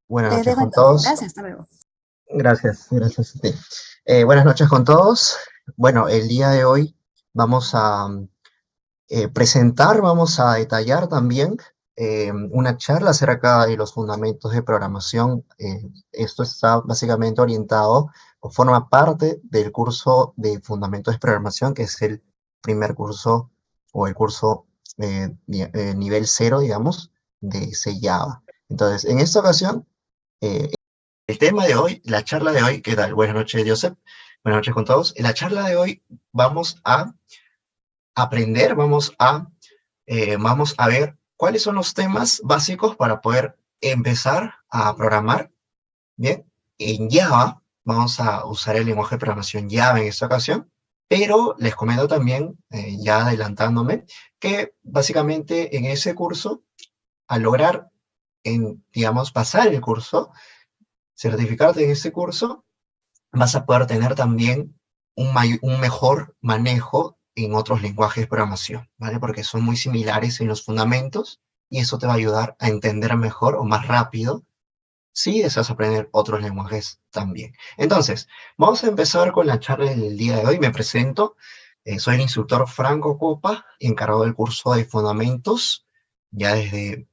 Buenas Te noches dejo con entonces. todos. Gracias, hasta luego. Gracias a ti. Buenas noches con todos. Bueno, el día de hoy vamos a presentar, vamos a detallar también una charla acerca de los fundamentos de programación. Esto está básicamente orientado o forma parte del curso de fundamentos de programación, que es el primer curso o el curso nivel cero, digamos, de C Java. Entonces, en esta ocasión, eh, el tema de hoy, la charla de hoy, ¿qué tal? Buenas noches, Joseph. Buenas noches con todos. En la charla de hoy vamos a aprender, vamos a ver cuáles son los temas básicos para poder empezar a programar. Bien, en Java vamos a usar el lenguaje de programación Java en esta ocasión, pero les comento también, ya adelantándome, que básicamente en ese curso, al lograr, digamos, pasar el curso, certificarte en ese curso, vas a poder tener también un mejor manejo en otros lenguajes de programación, ¿vale? Porque son muy similares en los fundamentos y eso te va a ayudar a entender mejor o más rápido si deseas aprender otros lenguajes también. Entonces, vamos a empezar con la charla del día de hoy. Me presento. Soy el instructor Franco Copa, encargado del curso de fundamentos, ya desde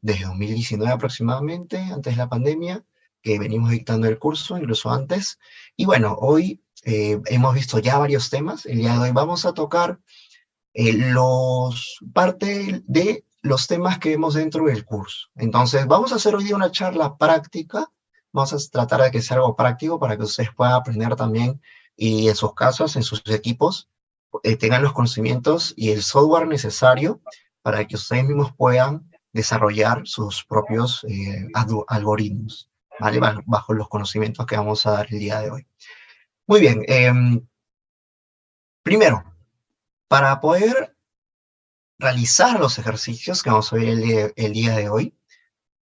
2019 aproximadamente, antes de la pandemia, que venimos dictando el curso, incluso antes. Y bueno, hoy hemos visto ya varios temas. El día de hoy vamos a tocar parte de los temas que vemos dentro del curso. Entonces, vamos a hacer hoy día una charla práctica. Vamos a tratar de que sea algo práctico para que ustedes puedan aprender también y en sus casas, en sus equipos, tengan los conocimientos y el software necesario para que ustedes mismos puedan desarrollar sus propios algoritmos, ¿vale? Bajo los conocimientos que vamos a dar el día de hoy. Muy bien. Primero, para poder realizar los ejercicios que vamos a ver el día de hoy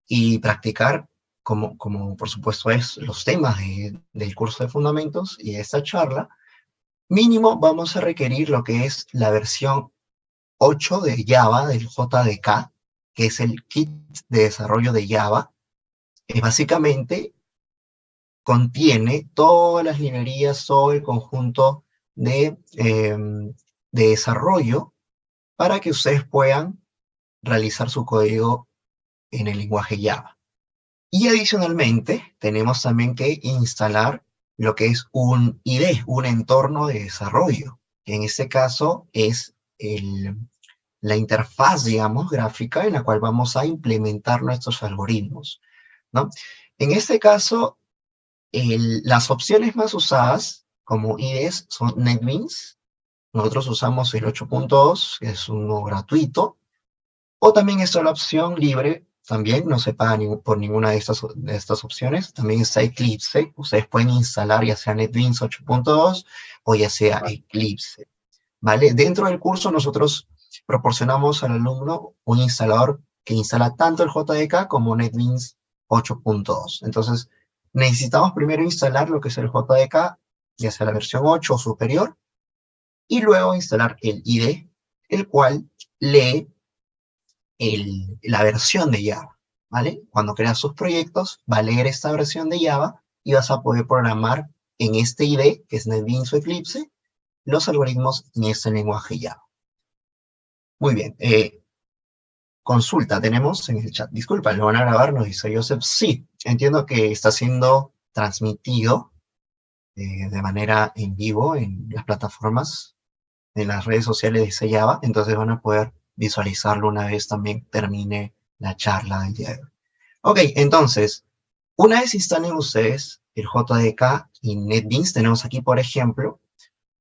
y practicar, como por supuesto es los temas del curso de fundamentos y de esta charla, mínimo vamos a requerir lo que es la versión 8 de Java, del JDK, que es el kit de desarrollo de Java, que básicamente contiene todas las librerías, todo el conjunto de desarrollo para que ustedes puedan realizar su código en el lenguaje Java. Y adicionalmente, tenemos también que instalar lo que es un IDE, un entorno de desarrollo, que en este caso es la interfaz, digamos, gráfica en la cual vamos a implementar nuestros algoritmos, ¿no? En este caso, las opciones más usadas como IDEs son NetBeans. Nosotros usamos el 8.2, que es uno gratuito, o también está la opción libre, también no se paga por ninguna de estas opciones. También está Eclipse. Ustedes pueden instalar ya sea NetBeans 8.2 o ya sea Eclipse, ¿vale? Dentro del curso nosotros proporcionamos al alumno un instalador que instala tanto el JDK como NetBeans 8.2. Entonces, necesitamos primero instalar lo que es el JDK, ya sea la versión 8 o superior, y luego instalar el IDE, el cual lee la versión de Java, ¿vale? Cuando creas sus proyectos, va a leer esta versión de Java y vas a poder programar en este IDE, que es NetBeans o Eclipse, los algoritmos en este lenguaje Java. Muy bien. Consulta tenemos en el chat. Disculpa, ¿lo van a grabar? Nos dice Joseph. Sí, entiendo que está siendo transmitido de manera en vivo en las plataformas, en las redes sociales de C Java, entonces van a poder visualizarlo una vez también termine la charla del día de hoy. Ok, entonces, una vez instalen ustedes el JDK y NetBeans, tenemos aquí, por ejemplo,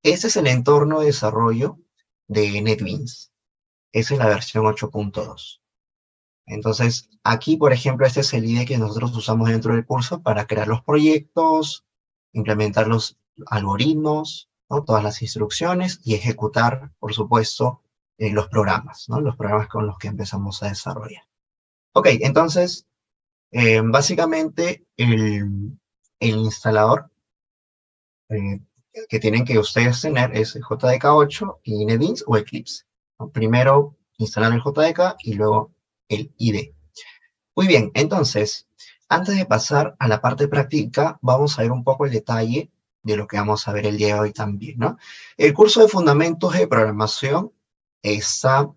este es el entorno de desarrollo de NetBeans. Esa es la versión 8.2. Entonces, aquí, por ejemplo, este es el IDE que nosotros usamos dentro del curso para crear los proyectos, implementar los algoritmos, ¿no? Todas las instrucciones y ejecutar, por supuesto, los programas, ¿no? Los programas con los que empezamos a desarrollar. Ok, entonces, básicamente, el instalador eh, que tienen que ustedes tener es el JDK8 y NetBeans o Eclipse, ¿no? Primero instalar el JDK y luego el IDE. Muy bien, entonces, Antes de pasar a la parte práctica, vamos a ver un poco el detalle de lo que vamos a ver el día de hoy también, ¿no? El curso de Fundamentos de Programación está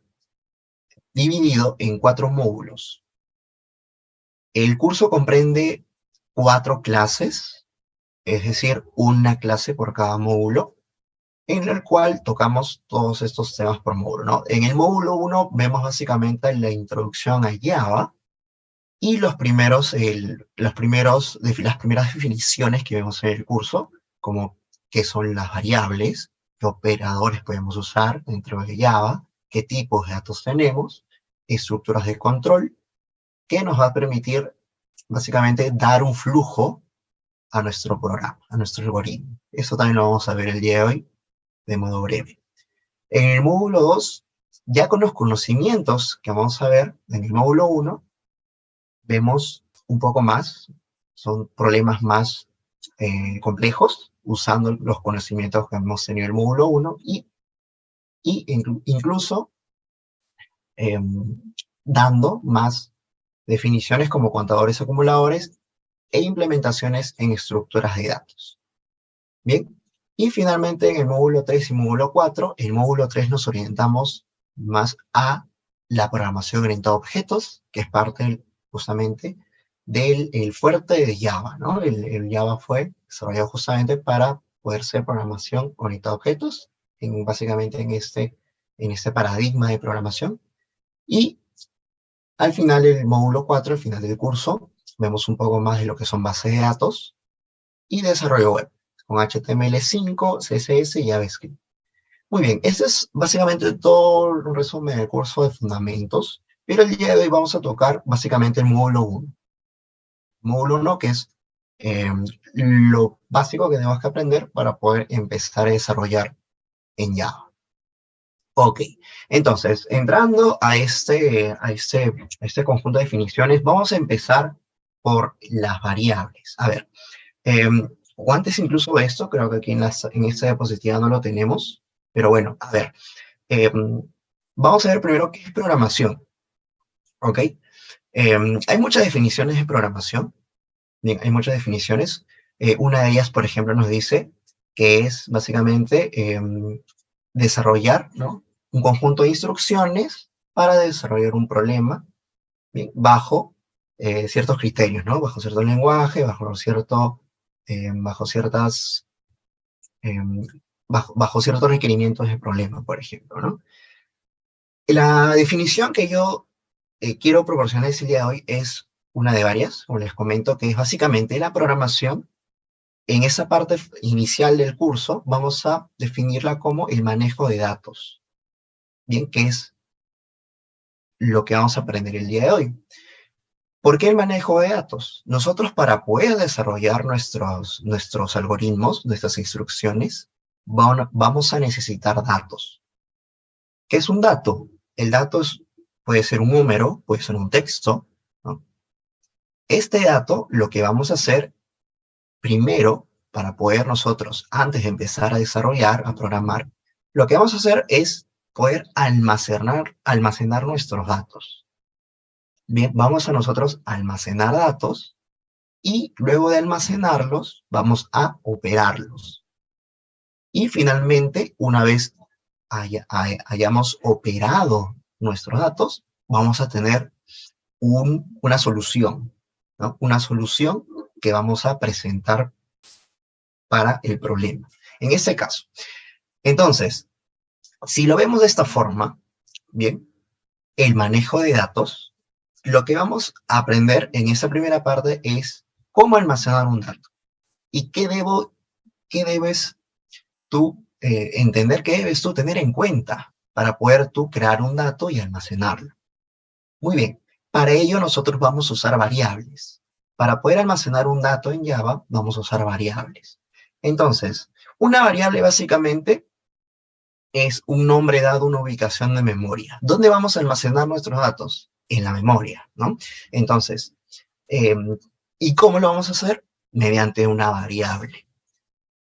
dividido en 4 módulos. El curso comprende 4 clases, es decir, una clase por cada módulo, en el cual tocamos todos estos temas por módulo, ¿no? En el módulo 1 vemos básicamente la introducción a Java y las primeras definiciones que vemos en el curso, como qué son las variables, qué operadores podemos usar dentro de Java, qué tipos de datos tenemos, estructuras de control, que nos va a permitir básicamente dar un flujo a nuestro programa, a nuestro algoritmo. Eso también lo vamos a ver el día de hoy de modo breve. En el módulo 2, ya con los conocimientos que vamos a ver en el módulo 1, vemos un poco más, son problemas más complejos, usando los conocimientos que hemos tenido en el módulo 1 y incluso eh, dando más definiciones como contadores acumuladores e implementaciones en estructuras de datos. Bien, y finalmente en el módulo 3 y módulo 4, el módulo 3 nos orientamos más a la programación orientada a objetos, que es parte justamente del fuerte de Java, ¿no? El Java fue desarrollado justamente para poder ser programación orientada a objetos, básicamente en este paradigma de programación. Y al final del módulo 4, al final del curso, vemos un poco más de lo que son bases de datos y desarrollo web, con HTML5, CSS y JavaScript. Muy bien, este es básicamente todo un resumen del curso de fundamentos, pero el día de hoy vamos a tocar básicamente el módulo 1. Módulo 1 que es lo básico que tenemos que aprender para poder empezar a desarrollar en Java. Ok, entonces, entrando a este conjunto de definiciones, vamos a empezar por las variables. A ver, o antes incluso de esto, creo que aquí en esta diapositiva no lo tenemos, pero bueno, a ver, vamos a ver primero qué es programación, ¿ok? Hay muchas definiciones de programación, bien, hay muchas definiciones. Una de ellas, por ejemplo, nos dice que es básicamente desarrollar, ¿no?, un conjunto de instrucciones para desarrollar un problema, bien, bajo ciertos criterios, ¿no? Bajo cierto lenguaje, bajo ciertas bajo ciertos requerimientos del problema, por ejemplo, ¿no? La definición que yo quiero proporcionar el día de hoy es una de varias, como les comento, que es básicamente la programación. En esa parte inicial del curso vamos a definirla como el manejo de datos, bien, que es lo que vamos a aprender el día de hoy. ¿Por qué el manejo de datos? Nosotros, para poder desarrollar nuestros algoritmos, nuestras instrucciones, vamos a necesitar datos. ¿Qué es un dato? El dato puede ser un número, puede ser un texto, ¿no? Este dato, lo que vamos a hacer primero, para poder nosotros, antes de empezar a desarrollar, a programar, lo que vamos a hacer es poder almacenar nuestros datos. Bien, vamos a nosotros almacenar datos y luego de almacenarlos, vamos a operarlos. Y finalmente, una vez hayamos operado nuestros datos, vamos a tener una solución, ¿no? Una solución que vamos a presentar para el problema. En este caso. Entonces, si lo vemos de esta forma, bien, el manejo de datos, lo que vamos a aprender en esa primera parte es cómo almacenar un dato. ¿Y qué debes tú entender, qué debes tú tener en cuenta para poder tú crear un dato y almacenarlo? Muy bien, para ello nosotros vamos a usar variables. Para poder almacenar un dato en Java, vamos a usar variables. Entonces, una variable básicamente es un nombre dado a una ubicación de memoria. ¿Dónde vamos a almacenar nuestros datos? En la memoria, ¿no? Entonces, ¿y cómo lo vamos a hacer? Mediante una variable.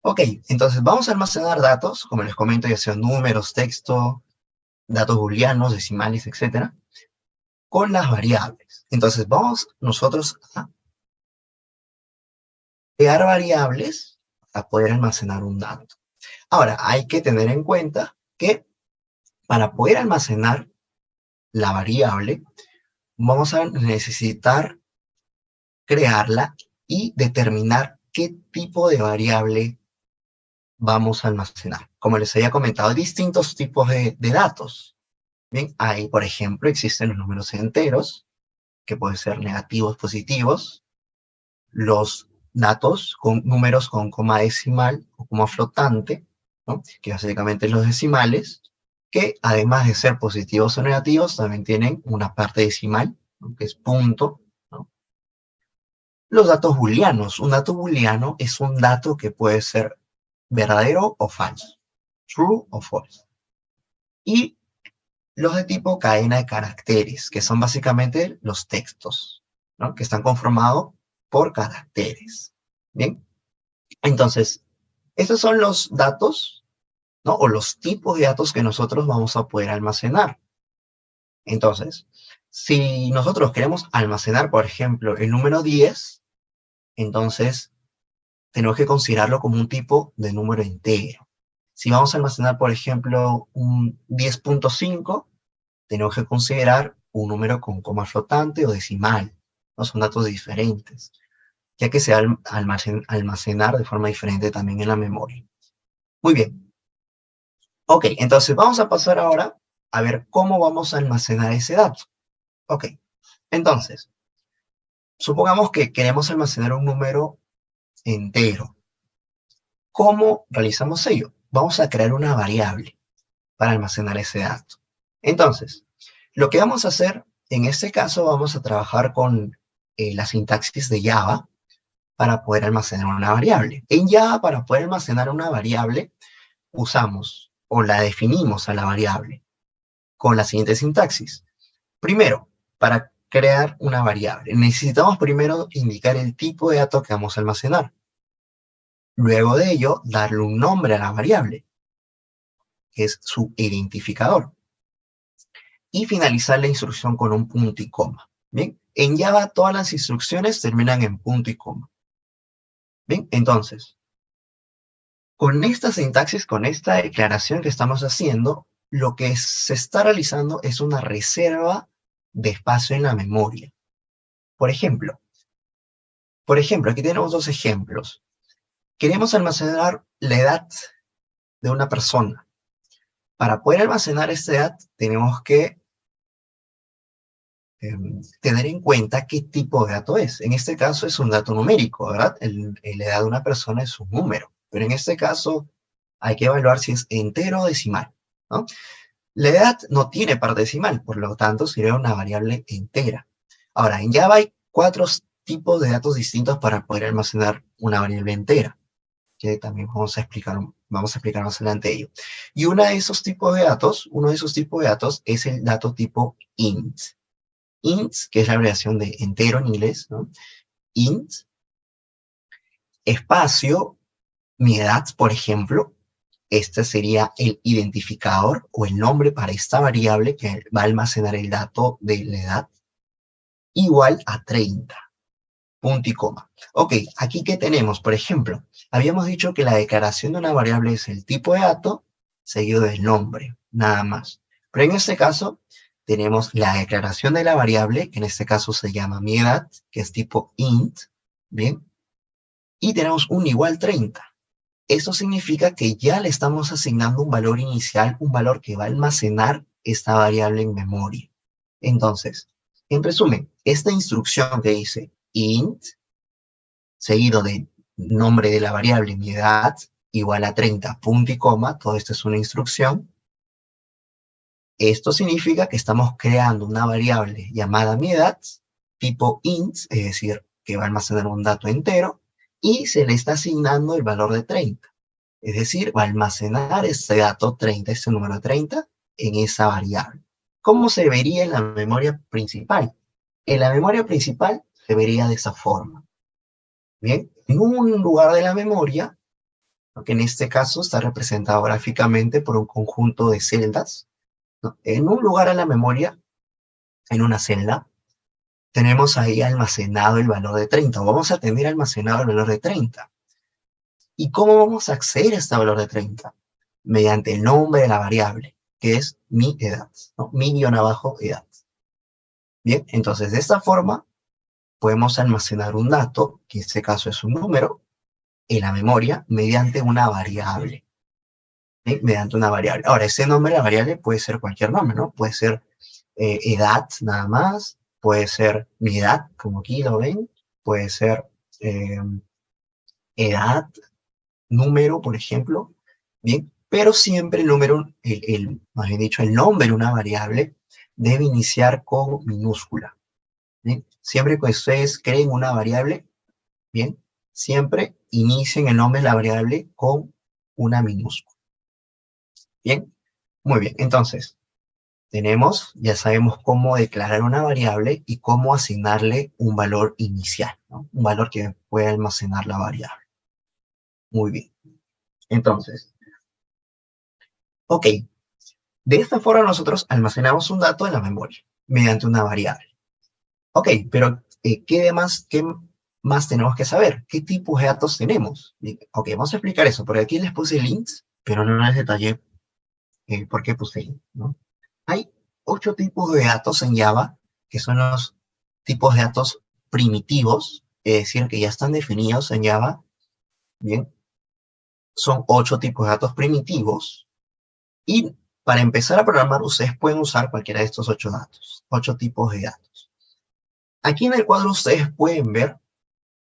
Ok, entonces vamos a almacenar datos, como les comento, ya sean números, texto, datos booleanos, decimales, etcétera, con las variables. Entonces vamos nosotros a crear variables para poder almacenar un dato. Ahora, hay que tener en cuenta que para poder almacenar la variable, vamos a necesitar crearla y determinar qué tipo de variable vamos a almacenar. Como les había comentado, hay distintos tipos de datos. Bien, ahí, por ejemplo, existen los números enteros, que pueden ser negativos, positivos, los datos con números con coma decimal o coma flotante, ¿no? Que básicamente los decimales, que además de ser positivos o negativos, también tienen una parte decimal, ¿no? Que es punto, ¿no? Los datos booleanos. Un dato booleano es un dato que puede ser verdadero o falso, true o false. Y los de tipo cadena de caracteres, que son básicamente los textos, ¿no? Que están conformados por caracteres. Bien, entonces, estos son los datos, ¿no? O los tipos de datos que nosotros vamos a poder almacenar. Entonces, si nosotros queremos almacenar, por ejemplo, el número 10, entonces tenemos que considerarlo como un tipo de número entero. Si vamos a almacenar, por ejemplo, un 10.5, tenemos que considerar un número con coma flotante o decimal, ¿no? Son datos diferentes, ya que se va a almacenar de forma diferente también en la memoria. Muy bien. Ok, entonces vamos a pasar ahora a ver cómo vamos a almacenar ese dato. Ok, entonces, supongamos que queremos almacenar un número entero. ¿Cómo realizamos ello? Vamos a crear una variable para almacenar ese dato. Entonces, lo que vamos a hacer, en este caso, vamos a trabajar con la sintaxis de Java para poder almacenar una variable. En Java, para poder almacenar una variable, usamos o la definimos a la variable con la siguiente sintaxis. Primero, para crear una variable, necesitamos primero indicar el tipo de dato que vamos a almacenar. Luego de ello, darle un nombre a la variable, que es su identificador. Y finalizar la instrucción con un punto y coma. Bien, en Java todas las instrucciones terminan en punto y coma. Bien, entonces, con esta sintaxis, con esta declaración que estamos haciendo, lo que se está realizando es una reserva de espacio en la memoria. Por ejemplo, aquí tenemos dos ejemplos. Queremos almacenar la edad de una persona. Para poder almacenar esta edad, tenemos que tener en cuenta qué tipo de dato es. En este caso es un dato numérico, ¿verdad? La edad de una persona es un número, pero en este caso hay que evaluar si es entero o decimal, ¿no? La edad no tiene parte decimal, por lo tanto sería una variable entera. Ahora, en Java hay 4 tipos de datos distintos para poder almacenar una variable entera, que también vamos a explicar más adelante ello. Y uno de esos tipos de datos es el dato tipo int. Int, que es la abreviación de entero en inglés, ¿no? Int, espacio, mi edad, por ejemplo. Este sería el identificador o el nombre para esta variable que va a almacenar el dato de la edad, igual a 30, punto y coma. Ok, aquí ¿qué tenemos? Por ejemplo, habíamos dicho que la declaración de una variable es el tipo de dato seguido del nombre, nada más. Pero en este caso tenemos la declaración de la variable, que en este caso se llama mi edad, que es tipo int, ¿bien? Y tenemos un igual 30. Eso significa que ya le estamos asignando un valor inicial, un valor que va a almacenar esta variable en memoria. Entonces, en resumen, esta instrucción que dice int, seguido del nombre de la variable mi edad, igual a 30, punto y coma, todo esto es una instrucción. Esto significa que estamos creando una variable llamada mi edad, tipo int, es decir, que va a almacenar un dato entero, y se le está asignando el valor de 30. Es decir, va a almacenar ese dato 30, ese número 30, en esa variable. ¿Cómo se vería en la memoria principal? En la memoria principal se vería de esa forma. Bien, en un lugar de la memoria, que en este caso está representado gráficamente por un conjunto de celdas, ¿no? En un lugar de la memoria, en una celda, tenemos ahí almacenado el valor de 30, o vamos a tener almacenado el valor de 30. ¿Y cómo vamos a acceder a este valor de 30? Mediante el nombre de la variable, que es mi edad, ¿no? Mi_edad. Bien, entonces de esta forma podemos almacenar un dato, que en este caso es un número, en la memoria mediante una variable. ¿Sí? Mediante una variable. Ahora, ese nombre de la variable puede ser cualquier nombre, ¿no? Puede ser edad nada más, puede ser mi edad, como aquí lo ven, puede ser eh, edad, número, por ejemplo, bien, pero siempre el número, más bien dicho, el nombre de una variable debe iniciar con minúscula, ¿bien? Siempre que ustedes creen una variable, bien, siempre inicien el nombre de la variable con una minúscula, bien, muy bien, entonces, ya sabemos cómo declarar una variable y cómo asignarle un valor inicial, ¿no? Un valor que puede almacenar la variable. Muy bien, entonces, ok, de esta forma nosotros almacenamos un dato en la memoria mediante una variable. Ok, pero qué más tenemos que saber? ¿Qué tipos de datos tenemos? Ok, vamos a explicar eso, porque aquí les puse links, pero no les detallé por qué puse links, ¿no? Hay 8 tipos de datos en Java, que son los tipos de datos primitivos, es decir, que ya están definidos en Java, ¿bien? Son 8 tipos de datos primitivos, y para empezar a programar, ustedes pueden usar cualquiera de estos 8 datos, 8 tipos de datos. Aquí en el cuadro ustedes pueden ver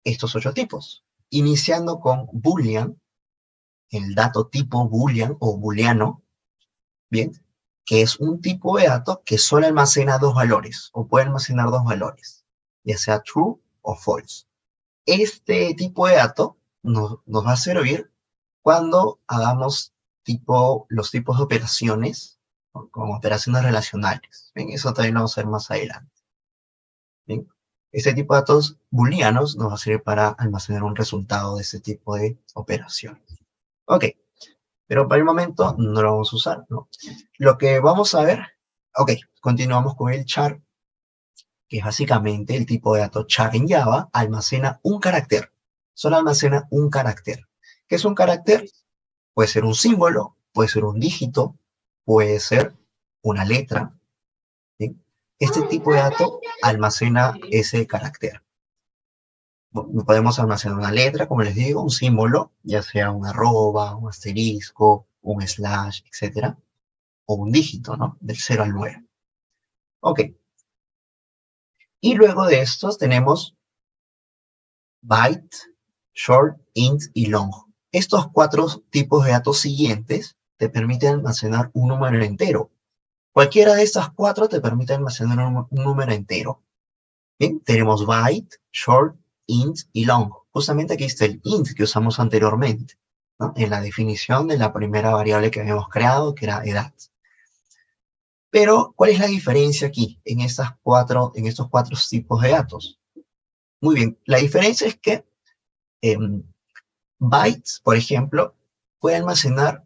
estos 8 tipos, iniciando con Boolean, el dato tipo Boolean o booleano, ¿bien? Que es un tipo de dato que solo almacena 2 valores, o puede almacenar 2 valores, ya sea true o false. Este tipo de dato nos va a servir cuando hagamos los tipos de operaciones, ¿no? Como operaciones relacionales. ¿Bien? Eso también lo vamos a ver más adelante. ¿Bien? Este tipo de datos booleanos nos va a servir para almacenar un resultado de este tipo de operaciones. Ok, pero para el momento no lo vamos a usar, ¿no? Lo que vamos a ver, ok, continuamos con el char, que es básicamente el tipo de dato char en Java, almacena un carácter, solo almacena un carácter. ¿Qué es un carácter? Puede ser un símbolo, puede ser un dígito, puede ser una letra, ¿sí? Este tipo de dato almacena ese carácter. Podemos almacenar una letra, como les digo, un símbolo, ya sea un arroba, un asterisco, un slash, etcétera, o un dígito, ¿no? Del 0 al 9. Ok. Y luego de estos tenemos byte, short, int y long. Estos 4 tipos de datos siguientes te permiten almacenar un número entero. Cualquiera de estas 4 te permite almacenar un número entero. Bien, tenemos byte, short, int y long. Justamente aquí está el int que usamos anteriormente, ¿no? En la definición de la primera variable que habíamos creado, que era edad. Pero, ¿cuál es la diferencia aquí en estos 4 tipos de datos? Muy bien, la diferencia es que bytes, por ejemplo, puede almacenar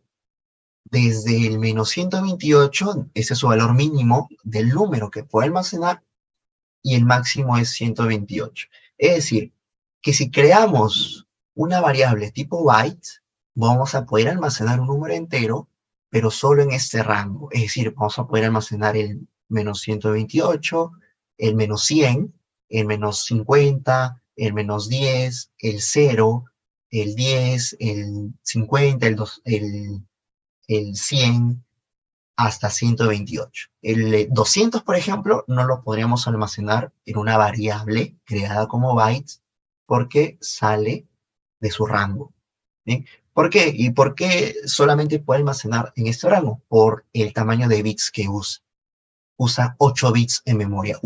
desde el -128, ese es su valor mínimo del número que puede almacenar, y el máximo es 128. Es decir, que si creamos una variable tipo byte, vamos a poder almacenar un número entero, pero solo en este rango. Es decir, vamos a poder almacenar el -128, el -100, el -50, el -10, el 0, el 10, el 50, el 100, hasta 128. El 200, por ejemplo, no lo podríamos almacenar en una variable creada como bytes porque sale de su rango. ¿Bien? ¿Por qué? ¿Y por qué solamente puede almacenar en este rango? Por el tamaño de bits que usa. Usa 8 bits en memoria.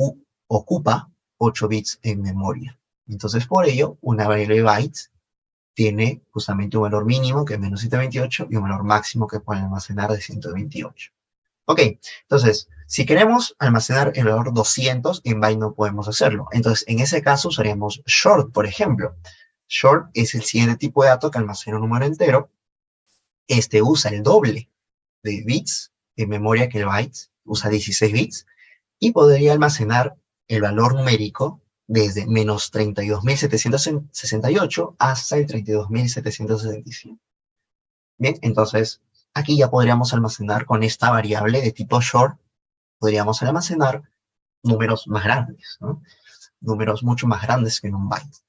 Ocupa 8 bits en memoria. Entonces, por ello, una variable bytes tiene justamente un valor mínimo que es -128 y un valor máximo que puede almacenar de 128. Ok, entonces, si queremos almacenar el valor 200, en byte no podemos hacerlo. Entonces, en ese caso usaríamos short, por ejemplo. Short es el siguiente tipo de dato que almacena un número entero. Este usa el doble de bits en memoria que el byte, usa 16 bits, y podría almacenar el valor numérico desde menos 32.768 hasta el 32.765. Bien, entonces aquí ya podríamos almacenar con esta variable de tipo short, podríamos almacenar números más grandes, ¿no? Números mucho más grandes que en un byte.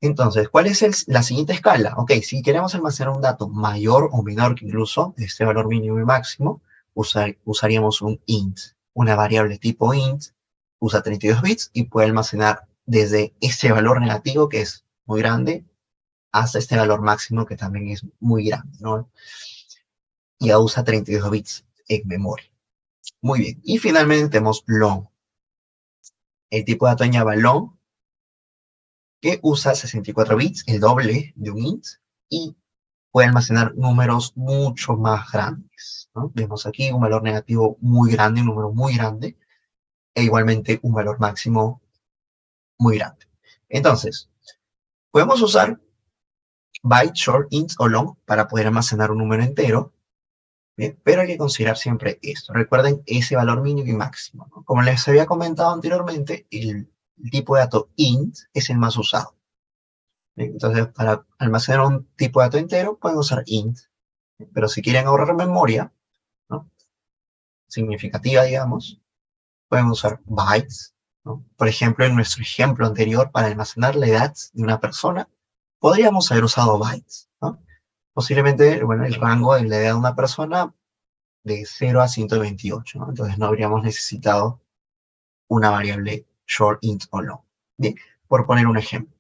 Entonces, ¿cuál es la siguiente escala? Ok, si queremos almacenar un dato mayor o menor que incluso este valor mínimo y máximo, usaríamos un int, una variable tipo int, usa 32 bits y puede almacenar desde este valor negativo, que es muy grande, hasta este valor máximo, que también es muy grande, ¿no? Ya usa 32 bits en memoria. Muy bien. Y finalmente tenemos long. El tipo de dato en Java long, que usa 64 bits, el doble de un int, y puede almacenar números mucho más grandes, ¿no? Vemos aquí un valor negativo muy grande, un número muy grande, e igualmente un valor máximo muy grande. Entonces, podemos usar byte, short, int o long para poder almacenar un número entero, ¿bien? Pero hay que considerar siempre esto. Recuerden ese valor mínimo y máximo, ¿no? Como les había comentado anteriormente, el tipo de dato int es el más usado. ¿Bien? Entonces, para almacenar un tipo de dato entero, pueden usar int. Pero si quieren ahorrar memoria, ¿no? Significativa, digamos, pueden usar bytes, ¿no? Por ejemplo, en nuestro ejemplo anterior, para almacenar la edad de una persona, podríamos haber usado bytes, ¿no? Posiblemente, bueno, el rango de la edad de una persona de 0 a 128, ¿no? Entonces no habríamos necesitado una variable short, int o long. Bien, por poner un ejemplo.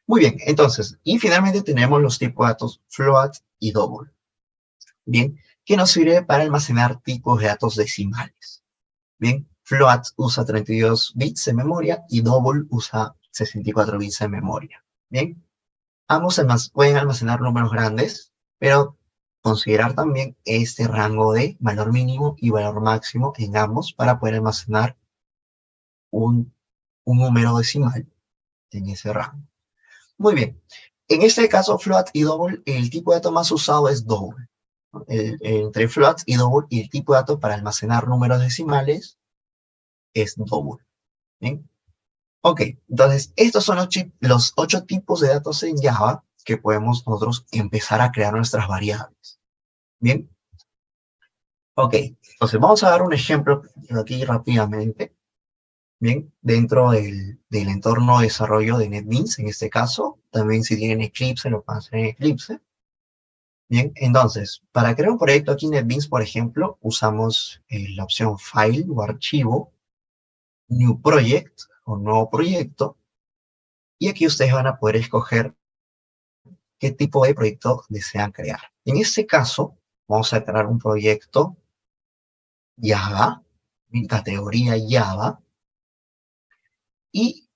Muy bien, entonces, y finalmente tenemos los tipos de datos float y double. Bien, que nos sirve para almacenar tipos de datos decimales. Bien, float usa 32 bits de memoria y double usa 64 bits de memoria. Bien, ambos pueden almacenar números grandes, pero considerar también este rango de valor mínimo y valor máximo en ambos para poder almacenar un número decimal en ese rango. Muy bien, en este caso float y double, el tipo de dato más usado es double. Entre float y double, y el tipo de dato para almacenar números decimales es double. ¿Bien? Ok, entonces estos son los 8 tipos de datos en Java que podemos nosotros empezar a crear nuestras variables. Bien, ok, entonces vamos a dar un ejemplo aquí rápidamente. Bien, dentro del entorno de desarrollo de NetBeans, en este caso, también si tienen Eclipse, lo pueden hacer en Eclipse. Bien, entonces, para crear un proyecto aquí en NetBeans, por ejemplo, usamos la opción File o Archivo, New Project o Nuevo Proyecto, y aquí ustedes van a poder escoger qué tipo de proyecto desean crear. En este caso, vamos a crear un proyecto Java, en categoría Java, y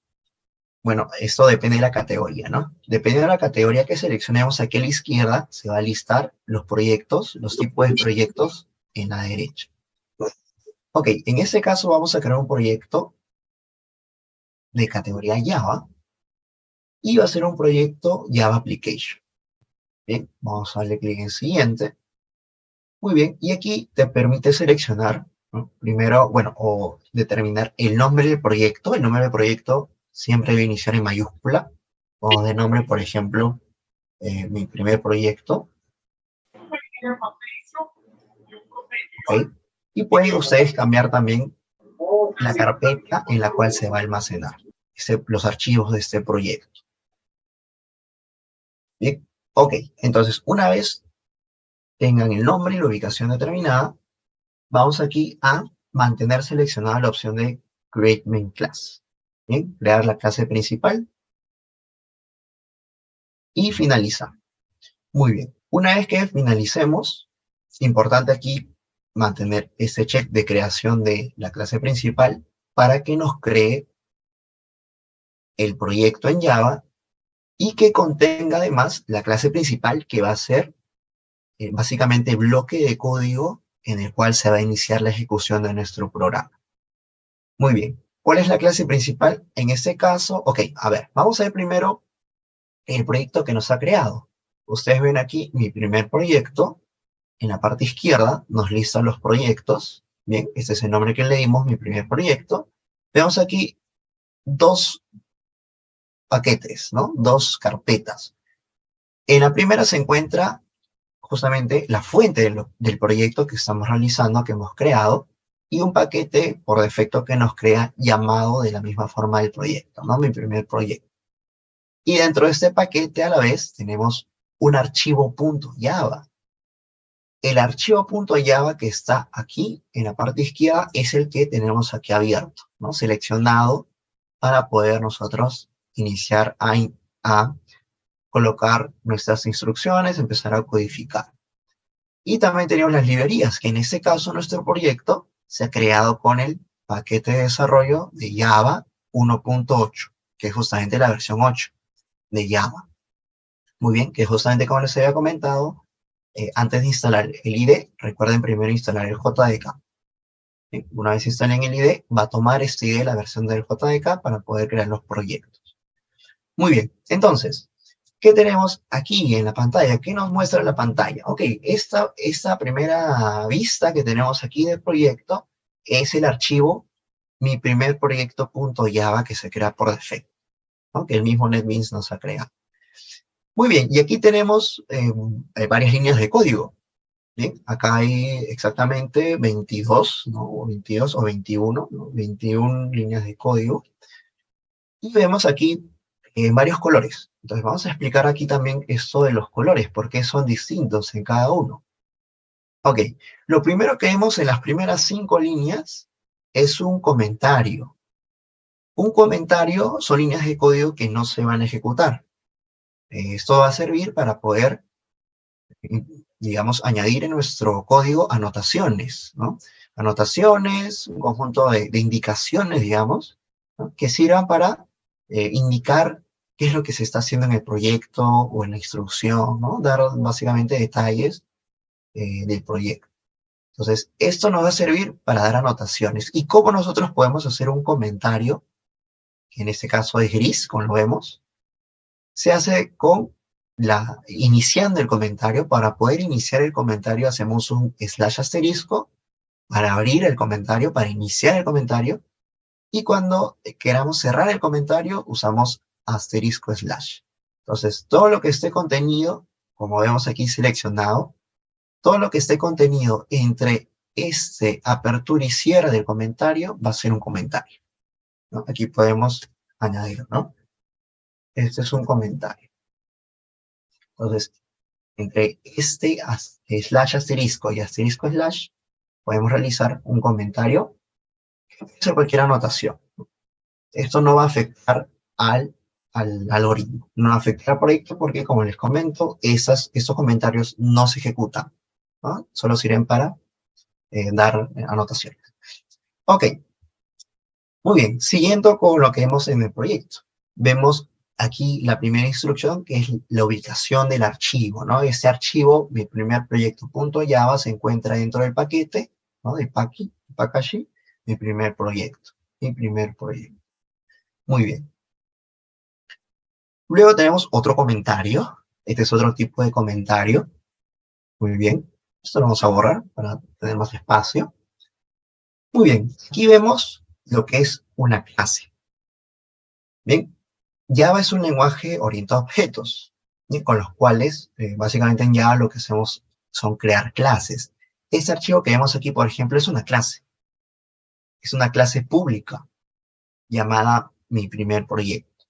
bueno, esto depende de la categoría, ¿no? Dependiendo de la categoría que seleccionemos aquí a la izquierda, se va a listar los proyectos, los tipos de proyectos en la derecha. Ok, en este caso vamos a crear un proyecto de categoría Java y va a ser un proyecto Java Application. Bien, vamos a darle clic en siguiente. Muy bien, y aquí te permite seleccionar, ¿no? Primero, bueno, o determinar el nombre del proyecto. El nombre del proyecto siempre debe iniciar en mayúscula. O de nombre, por ejemplo, mi primer proyecto. ¿Okay? Y pueden ustedes cambiar también la carpeta en la cual se va a almacenar los archivos de este proyecto. Bien, ok, entonces una vez tengan el nombre y la ubicación determinada, vamos aquí a mantener seleccionada la opción de Create Main Class. Bien, crear la clase principal y finalizar. Muy bien, una vez que finalicemos, importante aquí mantener este check de creación de la clase principal para que nos cree el proyecto en Java y que contenga además la clase principal que va a ser básicamente bloque de código en el cual se va a iniciar la ejecución de nuestro programa. Muy bien. ¿Cuál es la clase principal? En este caso, ok, a ver, vamos a ver primero el proyecto que nos ha creado. Ustedes ven aquí mi primer proyecto. En la parte izquierda nos listan los proyectos. Bien, este es el nombre que le dimos, mi primer proyecto. Vemos aquí dos paquetes, ¿no? Dos carpetas. En la primera se encuentra justamente la fuente del proyecto que estamos realizando, que hemos creado, y un paquete por defecto que nos crea llamado de la misma forma del proyecto, ¿no? Mi primer proyecto. Y dentro de este paquete a la vez tenemos un archivo .java. El archivo .java que está aquí en la parte izquierda es el que tenemos aquí abierto, ¿no? Seleccionado para poder nosotros iniciar a colocar nuestras instrucciones, empezar a codificar. Y también tenemos las librerías, que en este caso nuestro proyecto se ha creado con el paquete de desarrollo de Java 1.8, que es justamente la versión 8 de Java. Muy bien, que justamente como les había comentado, antes de instalar el IDE, recuerden primero instalar el JDK. Una vez instalen el IDE, va a tomar este IDE, la versión del JDK, para poder crear los proyectos. Muy bien, entonces, ¿qué tenemos aquí en la pantalla? ¿Qué nos muestra la pantalla? Ok, esta primera vista que tenemos aquí del proyecto es el archivo mi primer proyecto.java que se crea por defecto, ¿no? Que el mismo NetBeans nos ha creado. Muy bien, y aquí tenemos varias líneas de código. Bien, acá hay exactamente 22, ¿no? O 22 o 21, ¿no? 21 líneas de código. Y vemos aquí varios colores. Entonces vamos a explicar aquí también esto de los colores, por qué son distintos en cada uno. Ok, lo primero que vemos en las primeras 5 líneas es un comentario. Un comentario son líneas de código que no se van a ejecutar. Esto va a servir para poder, digamos, añadir en nuestro código anotaciones, ¿no? Anotaciones, un conjunto de indicaciones, digamos, ¿no? Que sirvan para indicar qué es lo que se está haciendo en el proyecto o en la instrucción, ¿no? Dar básicamente detalles del proyecto. Entonces, esto nos va a servir para dar anotaciones. ¿Y cómo nosotros podemos hacer un comentario, que en este caso es gris, como lo vemos? Se hace con iniciando el comentario. Para poder iniciar el comentario hacemos un slash asterisco para abrir el comentario, para iniciar el comentario, y cuando queramos cerrar el comentario usamos asterisco slash. Entonces, todo lo que esté contenido, como vemos aquí seleccionado, todo lo que esté contenido entre este apertura y cierre del comentario va a ser un comentario, ¿no? Aquí podemos añadir, ¿no? Este es un comentario. Entonces, entre este slash asterisco y asterisco slash, podemos realizar un comentario que puede ser cualquier anotación. Esto no va a afectar al algoritmo, no va a afectar al proyecto porque, como les comento, estos comentarios no se ejecutan, ¿no? Solo sirven para dar anotaciones. Ok, muy bien, siguiendo con lo que vemos en el proyecto. Vemos aquí la primera instrucción, que es la ubicación del archivo, ¿no? Este archivo, mi primer proyecto.java, se encuentra dentro del paquete, ¿no? De packaging, mi primer proyecto. Muy bien. Luego tenemos otro comentario. Este es otro tipo de comentario. Muy bien. Esto lo vamos a borrar para tener más espacio. Muy bien. Aquí vemos lo que es una clase. Bien. Java es un lenguaje orientado a objetos, ¿sí? Con los cuales, básicamente en Java lo que hacemos son crear clases. Este archivo que vemos aquí, por ejemplo, es una clase. Es una clase pública llamada mi primer proyecto.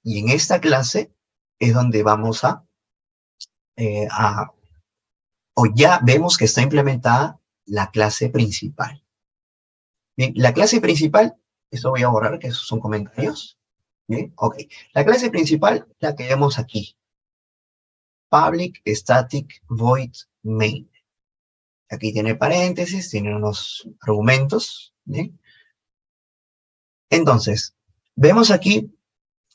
Y en esta clase es donde vamos o ya vemos que está implementada la clase principal. Bien, la clase principal, esto voy a borrar, que esos son comentarios. Bien, ok. La clase principal, la que vemos aquí. Public static void main. Aquí tiene paréntesis, tiene unos argumentos. ¿Bien? Entonces, vemos aquí,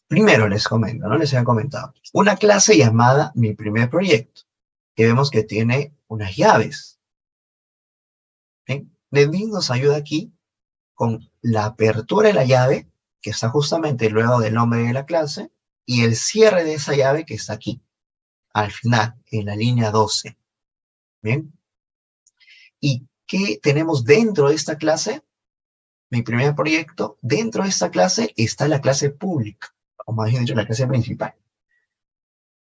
primero les comento, ¿no? Les había comentado. Una clase llamada mi primer proyecto, que vemos que tiene unas llaves. ¿Bien? NetBeans nos ayuda aquí con la apertura de la llave, que está justamente luego del nombre de la clase, y el cierre de esa llave que está aquí, al final, en la línea 12. ¿Bien? ¿Y qué tenemos dentro de esta clase? mi primer proyecto, dentro de esta clase está la clase pública, o más bien dicho, la clase principal.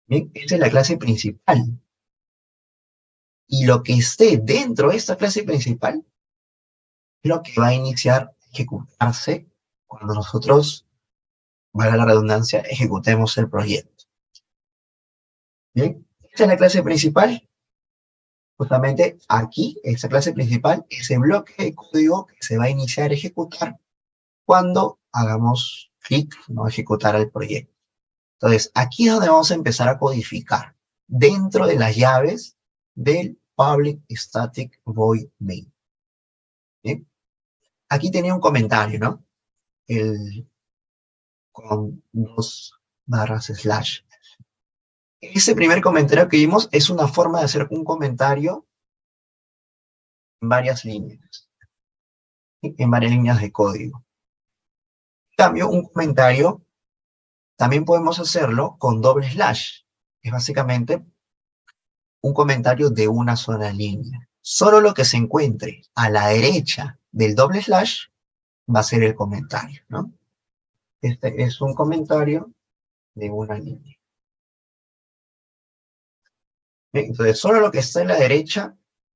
Bien, esta es la clase principal. Y lo que esté dentro de esta clase principal es lo que va a iniciar a ejecutarse cuando nosotros, valga la redundancia, ejecutemos el proyecto. Bien, esta es la clase principal. Justamente aquí, esta clase principal, ese bloque de código que se va a iniciar a ejecutar cuando hagamos clic, ¿no? Ejecutar el proyecto. Entonces, aquí es donde vamos a empezar a codificar dentro de las llaves del public static void main. ¿Bien? Aquí tenía un comentario, ¿no? Con 2//. Ese primer comentario que vimos es una forma de hacer un comentario en varias líneas, ¿sí? En varias líneas de código. En cambio, un comentario también podemos hacerlo con doble slash. Es básicamente un comentario de una sola línea. Solo lo que se encuentre a la derecha del doble slash va a ser el comentario, ¿no? Este es un comentario de una línea. Bien, entonces, solo lo que está a la derecha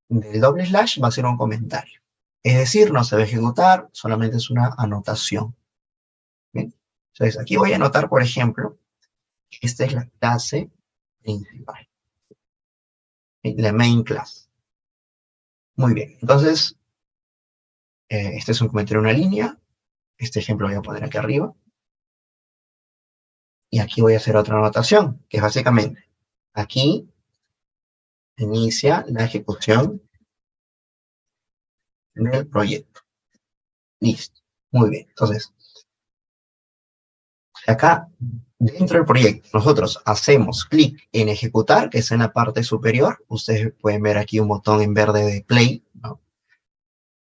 del doble slash va a ser un comentario. Es decir, no se va a ejecutar, solamente es una anotación. Bien, entonces aquí voy a anotar, por ejemplo, que esta es la clase principal, la main class. Muy bien, entonces, este es un comentario de una línea. Este ejemplo lo voy a poner aquí arriba. Y aquí voy a hacer otra anotación, que es básicamente, aquí inicia la ejecución del proyecto. Listo. Muy bien. Entonces, acá, dentro del proyecto, nosotros hacemos clic en ejecutar, que está en la parte superior. Ustedes pueden ver aquí un botón en verde de play, ¿no?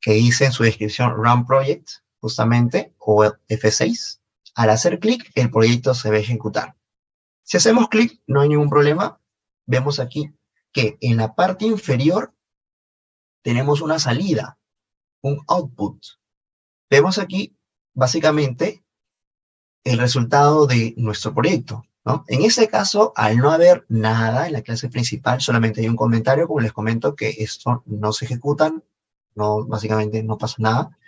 Que dice en su descripción Run Project, justamente, o F6. Al hacer clic, el proyecto se va a ejecutar. Si hacemos clic, no hay ningún problema. Vemos aquí que en la parte inferior tenemos una salida, un output. Vemos aquí, básicamente, el resultado de nuestro proyecto, ¿no? En ese caso, al no haber nada en la clase principal, solamente hay un comentario, como les comento, que esto no se ejecutan, no, básicamente no pasa nada.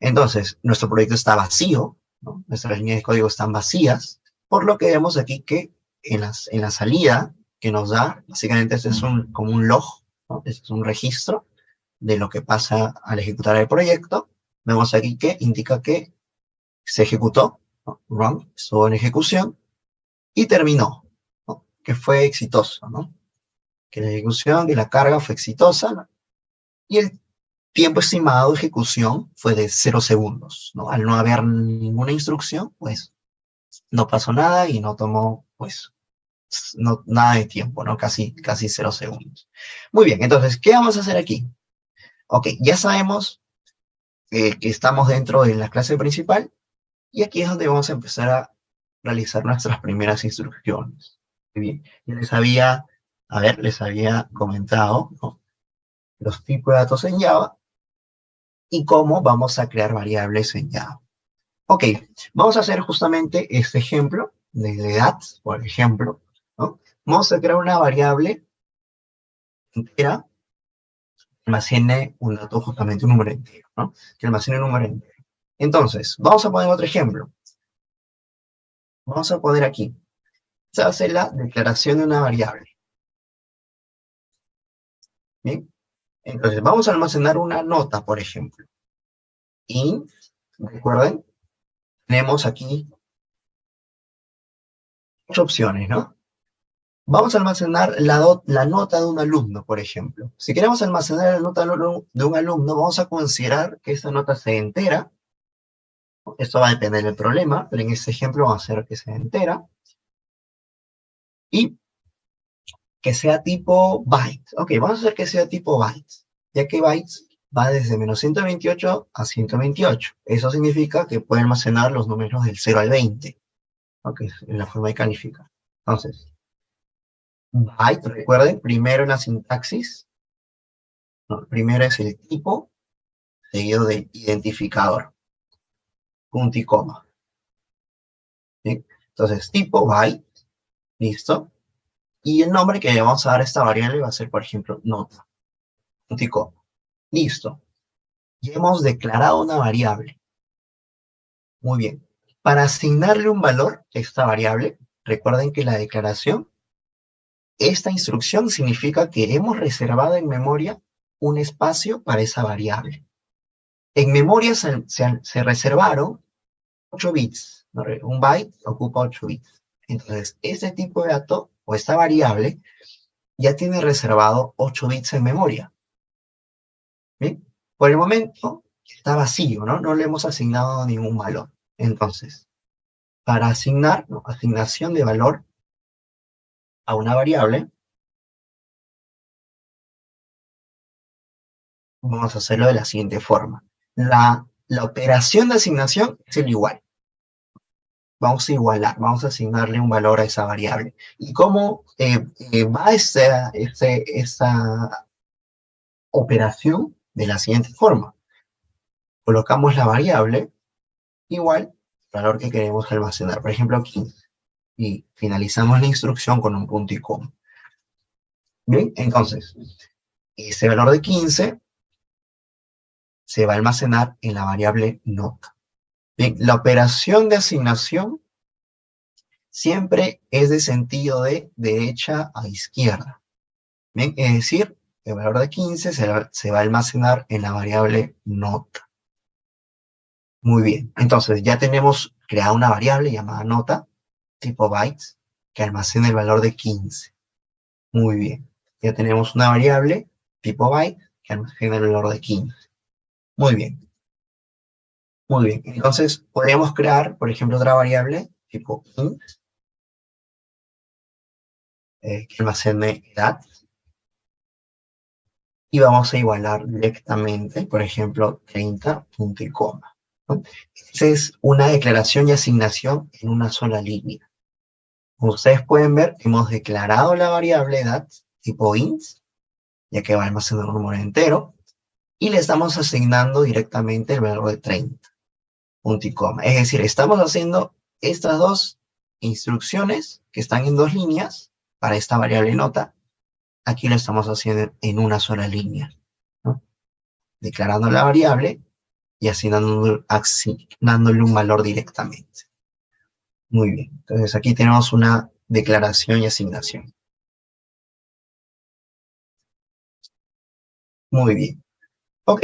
Entonces, nuestro proyecto está vacío, ¿no? Nuestras líneas de código están vacías, por lo que vemos aquí que en la salida que nos da, básicamente este es como un log, ¿no? Este es un registro de lo que pasa al ejecutar el proyecto. Vemos aquí que indica que se ejecutó, ¿no? Run, estuvo en ejecución, y terminó, ¿no? Que fue exitoso, ¿no? Que la ejecución y la carga fue exitosa, ¿no? Y el tiempo estimado de ejecución fue de 0 segundos, ¿no? Al no haber ninguna instrucción, pues no pasó nada y no tomó, pues, no, nada de tiempo, ¿no? Casi 0 segundos. Muy bien, entonces, ¿qué vamos a hacer aquí? Ok, ya sabemos que estamos dentro de la clase principal y aquí es donde vamos a empezar a realizar nuestras primeras instrucciones. Muy bien, ya les había comentado, ¿no? Los tipos de datos en Java y cómo vamos a crear variables en Java. Ok, vamos a hacer justamente este ejemplo de la edad, por ejemplo, ¿no? Vamos a crear una variable entera que almacene un dato, justamente un número entero, ¿no? Que almacene un número entero. Entonces, vamos a poner otro ejemplo. Vamos a poner aquí. Se hace la declaración de una variable. ¿Bien? Entonces, vamos a almacenar una nota, por ejemplo. Int, recuerden, tenemos aquí 8 opciones, ¿no? Vamos a almacenar la nota de un alumno, por ejemplo. Si queremos almacenar la nota de un alumno, vamos a considerar que esta nota sea entera. Esto va a depender del problema, pero en este ejemplo vamos a hacer que sea entera. Y que sea tipo byte. Ok, vamos a hacer que sea tipo bytes, ya que bytes va desde menos 128 a 128. Eso significa que puede almacenar los números del 0 al 20. Ok, en la forma de calificar. Entonces, byte, recuerden, primero en la sintaxis, no, primero es el tipo, seguido del identificador, punto y coma. ¿Sí? Entonces, tipo byte, listo. Y el nombre que le vamos a dar a esta variable va a ser, por ejemplo, nota, punto y coma. Listo. Ya hemos declarado una variable. Muy bien. Para asignarle un valor a esta variable, recuerden que la declaración, esta instrucción significa que hemos reservado en memoria un espacio para esa variable. En memoria se reservaron 8 bits, ¿no? Un byte ocupa 8 bits. Entonces, este tipo de dato o esta variable ya tiene reservado 8 bits en memoria. ¿Bien? Por el momento está vacío, ¿no? No le hemos asignado ningún valor. Entonces, para asignar, ¿no? Asignación de valor a una variable, vamos a hacerlo de la siguiente forma. La operación de asignación es el igual. Vamos a igualar, vamos a asignarle un valor a esa variable. ¿Y cómo va esa operación? De la siguiente forma. Colocamos la variable igual al valor que queremos almacenar, por ejemplo 15. Y finalizamos la instrucción con un punto y coma. Bien, entonces, ese valor de 15 se va a almacenar en la variable nota. Bien, la operación de asignación siempre es de sentido de derecha a izquierda. Bien, es decir, el valor de 15 se va a almacenar en la variable nota. Muy bien, entonces ya tenemos creada una variable llamada nota, tipo bytes, que almacena el valor de 15. Muy bien, ya tenemos una variable tipo byte que almacena el valor de 15. Muy bien, muy bien. Entonces podríamos crear, por ejemplo, otra variable tipo int, que almacene edad. Y vamos a igualar directamente, por ejemplo, 30, punto y coma, ¿no? Esa es una declaración y asignación en una sola línea. Como ustedes pueden ver, hemos declarado la variable edad tipo int, ya que va a almacenar un número entero, y le estamos asignando directamente el valor de 30, punto y coma. Es decir, estamos haciendo estas dos instrucciones que están en dos líneas para esta variable nota. Aquí lo estamos haciendo en una sola línea, ¿no? Declarando la variable y asignándole un valor directamente. Muy bien, entonces aquí tenemos una declaración y asignación. Muy bien, ok,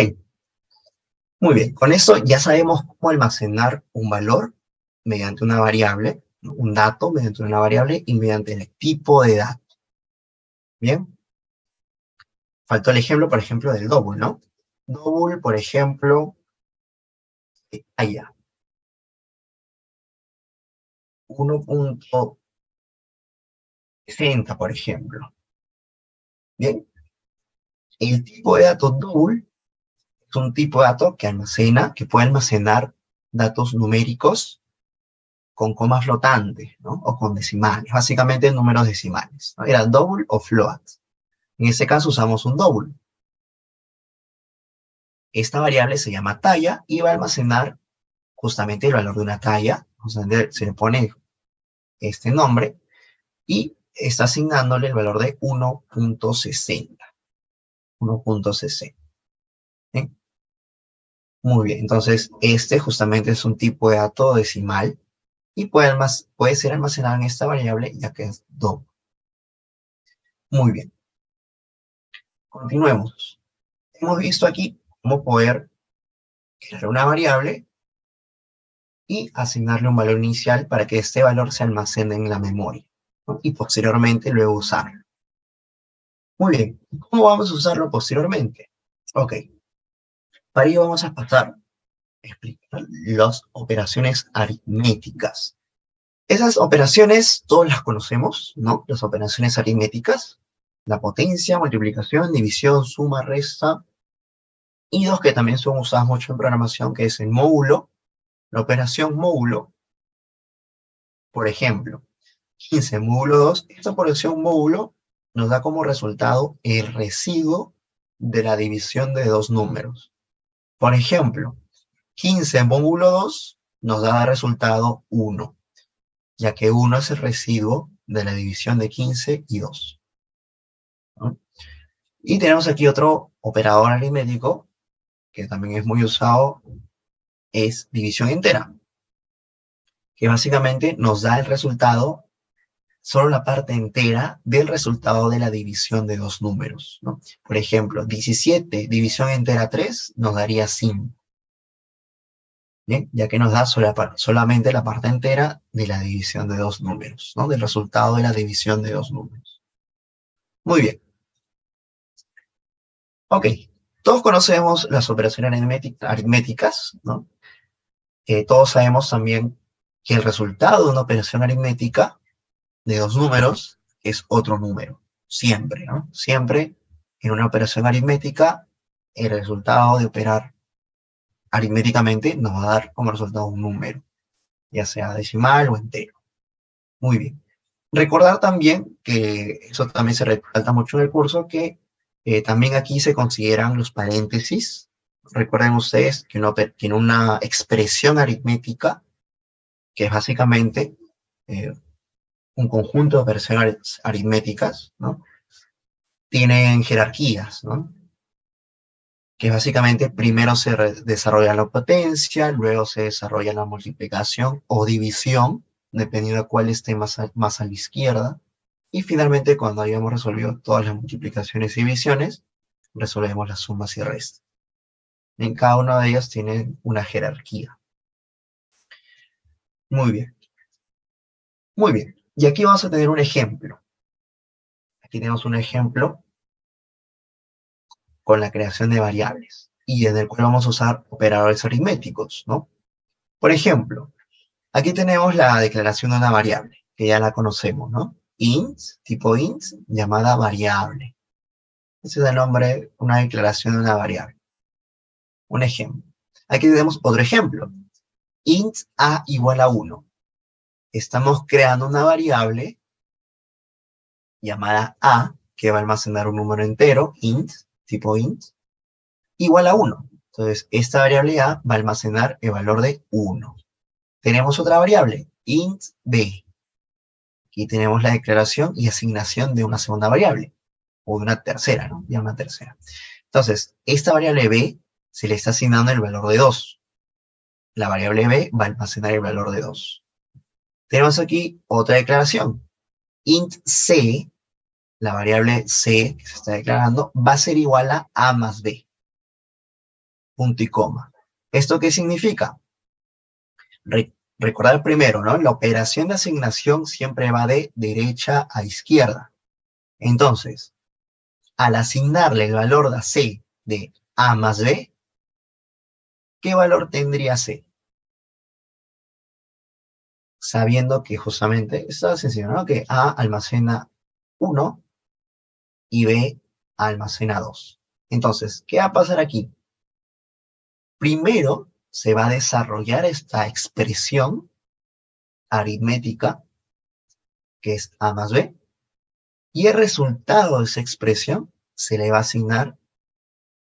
muy bien. Con eso ya sabemos cómo almacenar un valor mediante una variable, ¿no? Un dato mediante una variable y mediante el tipo de dato. Bien, faltó el ejemplo, por ejemplo, del double, ¿no? Double, por ejemplo, allá, 1.60, por ejemplo. Bien, el tipo de dato double es un tipo de dato que puede almacenar datos numéricos con comas flotantes, ¿no? O con decimales, básicamente números decimales, ¿no? Era double o float. En este caso usamos un double. Esta variable se llama talla y va a almacenar justamente el valor de una talla. Se le pone este nombre y está asignándole el valor de 1.60. 1.60. ¿Sí? Muy bien, entonces este justamente es un tipo de dato decimal y puede ser almacenado en esta variable ya que es double. Muy bien, continuemos. Hemos visto aquí cómo poder crear una variable y asignarle un valor inicial para que este valor se almacene en la memoria, ¿no? Y posteriormente luego usarlo. Muy bien, ¿cómo vamos a usarlo posteriormente? Ok, para ello vamos a pasar a explicar las operaciones aritméticas. Esas operaciones todos las conocemos, ¿no? Las operaciones aritméticas, la potencia, multiplicación, división, suma, resta, y dos que también son usadas mucho en programación, que es el módulo, la operación módulo. Por ejemplo, 15 módulo 2, esta operación módulo nos da como resultado el residuo de la división de dos números. Por ejemplo, 15 en módulo 2 nos da de resultado 1, ya que 1 es el residuo de la división de 15 y 2. ¿No? Y tenemos aquí otro operador aritmético, que también es muy usado, es división entera, que básicamente nos da el resultado, solo la parte entera del resultado de la división de dos números, ¿no? Por ejemplo, 17 división entera 3 nos daría 5. ¿Bien? Ya que nos da solamente la parte entera de la división de dos números, ¿no? Del resultado de la división de dos números. Muy bien. Ok. Todos conocemos las operaciones aritméticas, ¿no? Todos sabemos también que el resultado de una operación aritmética de dos números es otro número. Siempre, ¿no? Siempre en una operación aritmética, el resultado de operar aritméticamente nos va a dar como resultado un número, ya sea decimal o entero. Muy bien. Recordar también que eso también se resalta mucho en el curso, que también aquí se consideran los paréntesis. Recuerden ustedes que tiene una expresión aritmética, que es básicamente un conjunto de operaciones aritméticas, ¿no? Tienen jerarquías, ¿no? Que básicamente primero se desarrolla la potencia, luego se desarrolla la multiplicación o división, dependiendo de cuál esté más a la izquierda. Y finalmente, cuando hayamos resolvido todas las multiplicaciones y divisiones, resolvemos las sumas y restas. En cada una de ellas tiene una jerarquía. Muy bien. Muy bien. Y aquí vamos a tener un ejemplo. Aquí tenemos un ejemplo con la creación de variables y en el cual vamos a usar operadores aritméticos, ¿no? Por ejemplo, aquí tenemos la declaración de una variable, que ya la conocemos, ¿no? Int, tipo int, llamada variable. Ese es el nombre, una declaración de una variable. Un ejemplo. Aquí tenemos otro ejemplo. Int a igual a 1. Estamos creando una variable llamada a, que va a almacenar un número entero, int, tipo int, igual a 1. Entonces, esta variable a va a almacenar el valor de 1. Tenemos otra variable, int b. Aquí tenemos la declaración y asignación de una segunda variable, o de una tercera, ¿no? Ya una tercera. Entonces, esta variable b se le está asignando el valor de 2. La variable b va a almacenar el valor de 2. Tenemos aquí otra declaración. Int c, la variable c que se está declarando, va a ser igual a más b. Punto y coma. ¿Esto qué significa? Recordar primero, ¿no? La operación de asignación siempre va de derecha a izquierda. Entonces, al asignarle el valor de C de A más B, ¿qué valor tendría C? Sabiendo que justamente, está sencillo, ¿no? Que A almacena 1 y B almacena 2. Entonces, ¿qué va a pasar aquí? Primero se va a desarrollar esta expresión aritmética, que es A más B, y el resultado de esa expresión se le va a asignar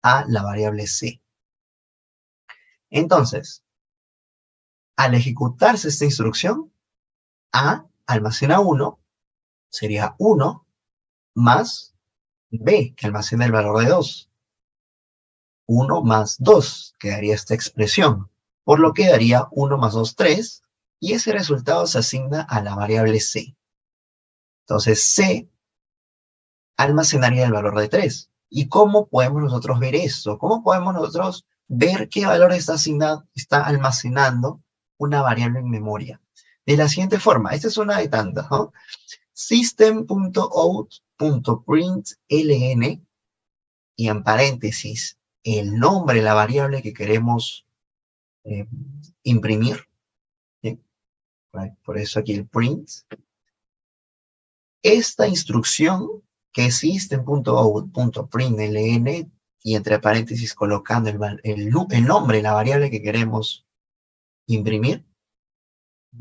a la variable C. Entonces, al ejecutarse esta instrucción, A almacena 1, sería 1 más B, que almacena el valor de 2. 1 más 2, quedaría esta expresión. Por lo que daría 1 más 2, 3, y ese resultado se asigna a la variable C. Entonces, C almacenaría el valor de 3. ¿Y cómo podemos nosotros ver esto? ¿Cómo podemos nosotros ver qué valor está almacenando una variable en memoria? De la siguiente forma, esta es una de tantas, ¿no? System.out.println y en paréntesis el nombre de la variable que queremos imprimir. ¿Sí? Por eso aquí el print. Esta instrucción que es system.out.println y entre paréntesis colocando el nombre de la variable que queremos imprimir,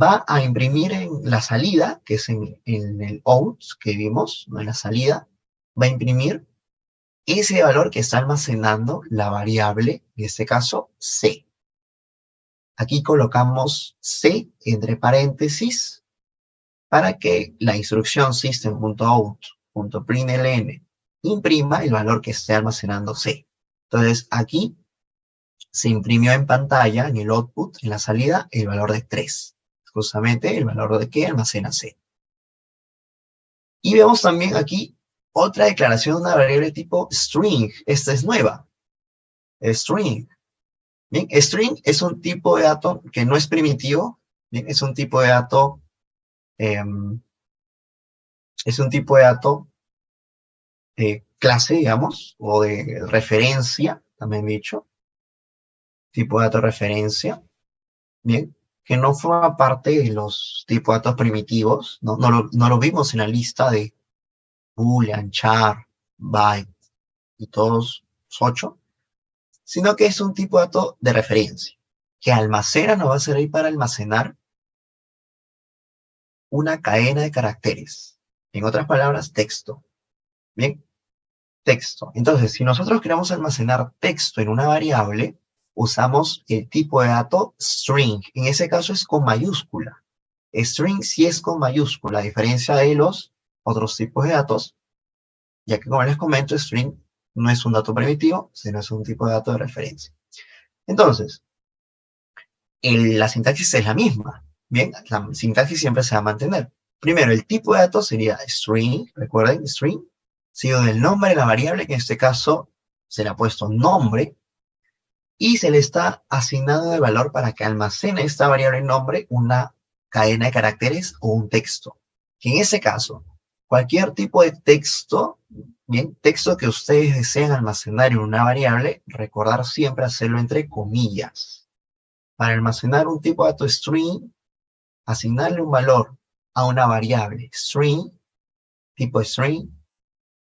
va a imprimir en la salida, que es en el out que vimos, ¿no? En la salida, va a imprimir ese valor que está almacenando la variable, en este caso, C. Aquí colocamos C entre paréntesis para que la instrucción system.out.println imprima el valor que esté almacenando C. Entonces, aquí se imprimió en pantalla, en el output, en la salida, el valor de 3. Justamente el valor de que almacena C. Y vemos también aquí otra declaración de una variable tipo string. Esta es nueva. String. Bien, string es un tipo de dato que no es primitivo. Bien, es un tipo de dato clase, digamos, o de referencia, también dicho, tipo de dato de referencia, bien, que no forma parte de los tipos de datos primitivos, no lo vimos en la lista de Boolean, char, byte y todos los 8, sino que es un tipo de dato de referencia, que almacena, nos va a servir para almacenar una cadena de caracteres, en otras palabras, texto, bien, texto. Entonces, si nosotros queremos almacenar texto en una variable, usamos el tipo de dato string. En ese caso es con mayúscula. String sí es con mayúscula, a diferencia de los otros tipos de datos, ya que como les comento, string no es un dato primitivo, sino es un tipo de dato de referencia. Entonces, la sintaxis es la misma. Bien, la sintaxis siempre se va a mantener. Primero, el tipo de dato sería string, recuerden, string, seguido del nombre de la variable, que en este caso se le ha puesto nombre, y se le está asignando el valor para que almacene esta variable nombre una cadena de caracteres o un texto. Que en ese caso, cualquier tipo de texto, bien, texto que ustedes deseen almacenar en una variable, recordar siempre hacerlo entre comillas. Para almacenar un tipo de dato string, asignarle un valor a una variable string, tipo string,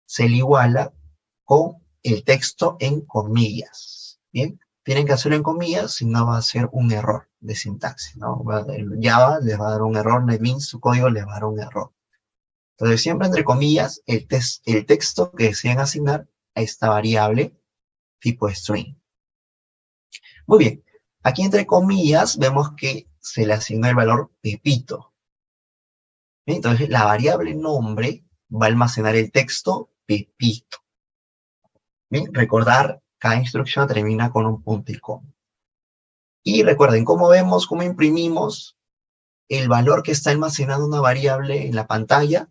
se le iguala con el texto en comillas. Bien, tienen que hacerlo en comillas, si no va a ser un error de sintaxis, ¿no? El Java les va a dar un error, NetBeans, su código les va a dar un error. Entonces, siempre entre comillas, el texto que desean asignar a esta variable tipo string. Muy bien, aquí entre comillas vemos que se le asignó el valor Pepito. Bien, entonces, la variable nombre va a almacenar el texto Pepito. Bien, recordar, cada instrucción termina con un punto y coma. Y recuerden, ¿cómo vemos, cómo imprimimos el valor que está almacenando una variable en la pantalla?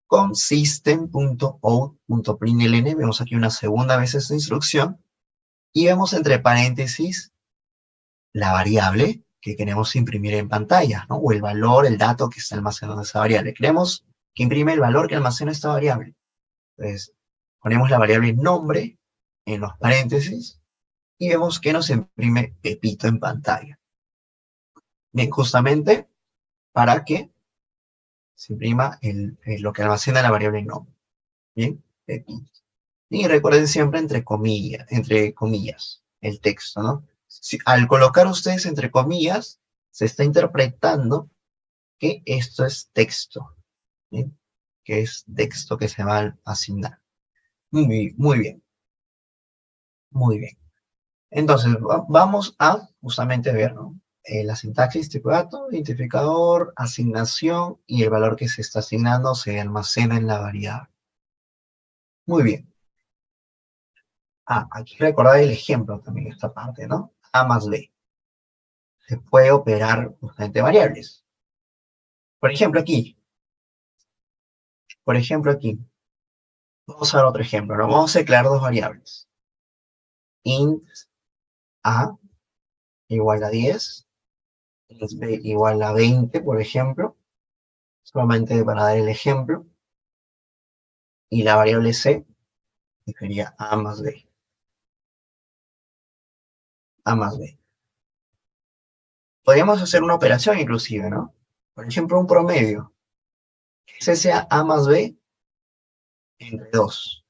Con system.out.println, vemos aquí una segunda vez esta instrucción, y vemos entre paréntesis la variable que queremos imprimir en pantalla, ¿no? O el valor, el dato que está almacenando esa variable. Queremos que imprime el valor que almacena esta variable. Entonces, ponemos la variable nombre en los paréntesis, y vemos que nos imprime Pepito en pantalla. Bien, justamente para que se imprima lo que almacena la variable nombre. Bien, Pepito. Y recuerden siempre entre comillas, el texto, ¿no? Al colocar ustedes entre comillas, se está interpretando que esto es texto, ¿bien? Que es texto que se va a asignar. Muy bien, muy bien. Entonces, vamos a justamente ver, ¿no? La sintaxis, tipo de dato, identificador, asignación y el valor que se está asignando se almacena en la variable. Muy bien. Aquí recordar el ejemplo también, esta parte, ¿no? A más B. Se puede operar justamente variables. Por ejemplo, aquí. Vamos a ver otro ejemplo, ¿no? Vamos a declarar dos variables. Int A igual a 10. Int B igual a 20, por ejemplo. Solamente para dar el ejemplo. Y la variable C sería A más B. A más B. Podríamos hacer una operación inclusive, ¿no? Por ejemplo, un promedio. Que ese sea A más B entre 2.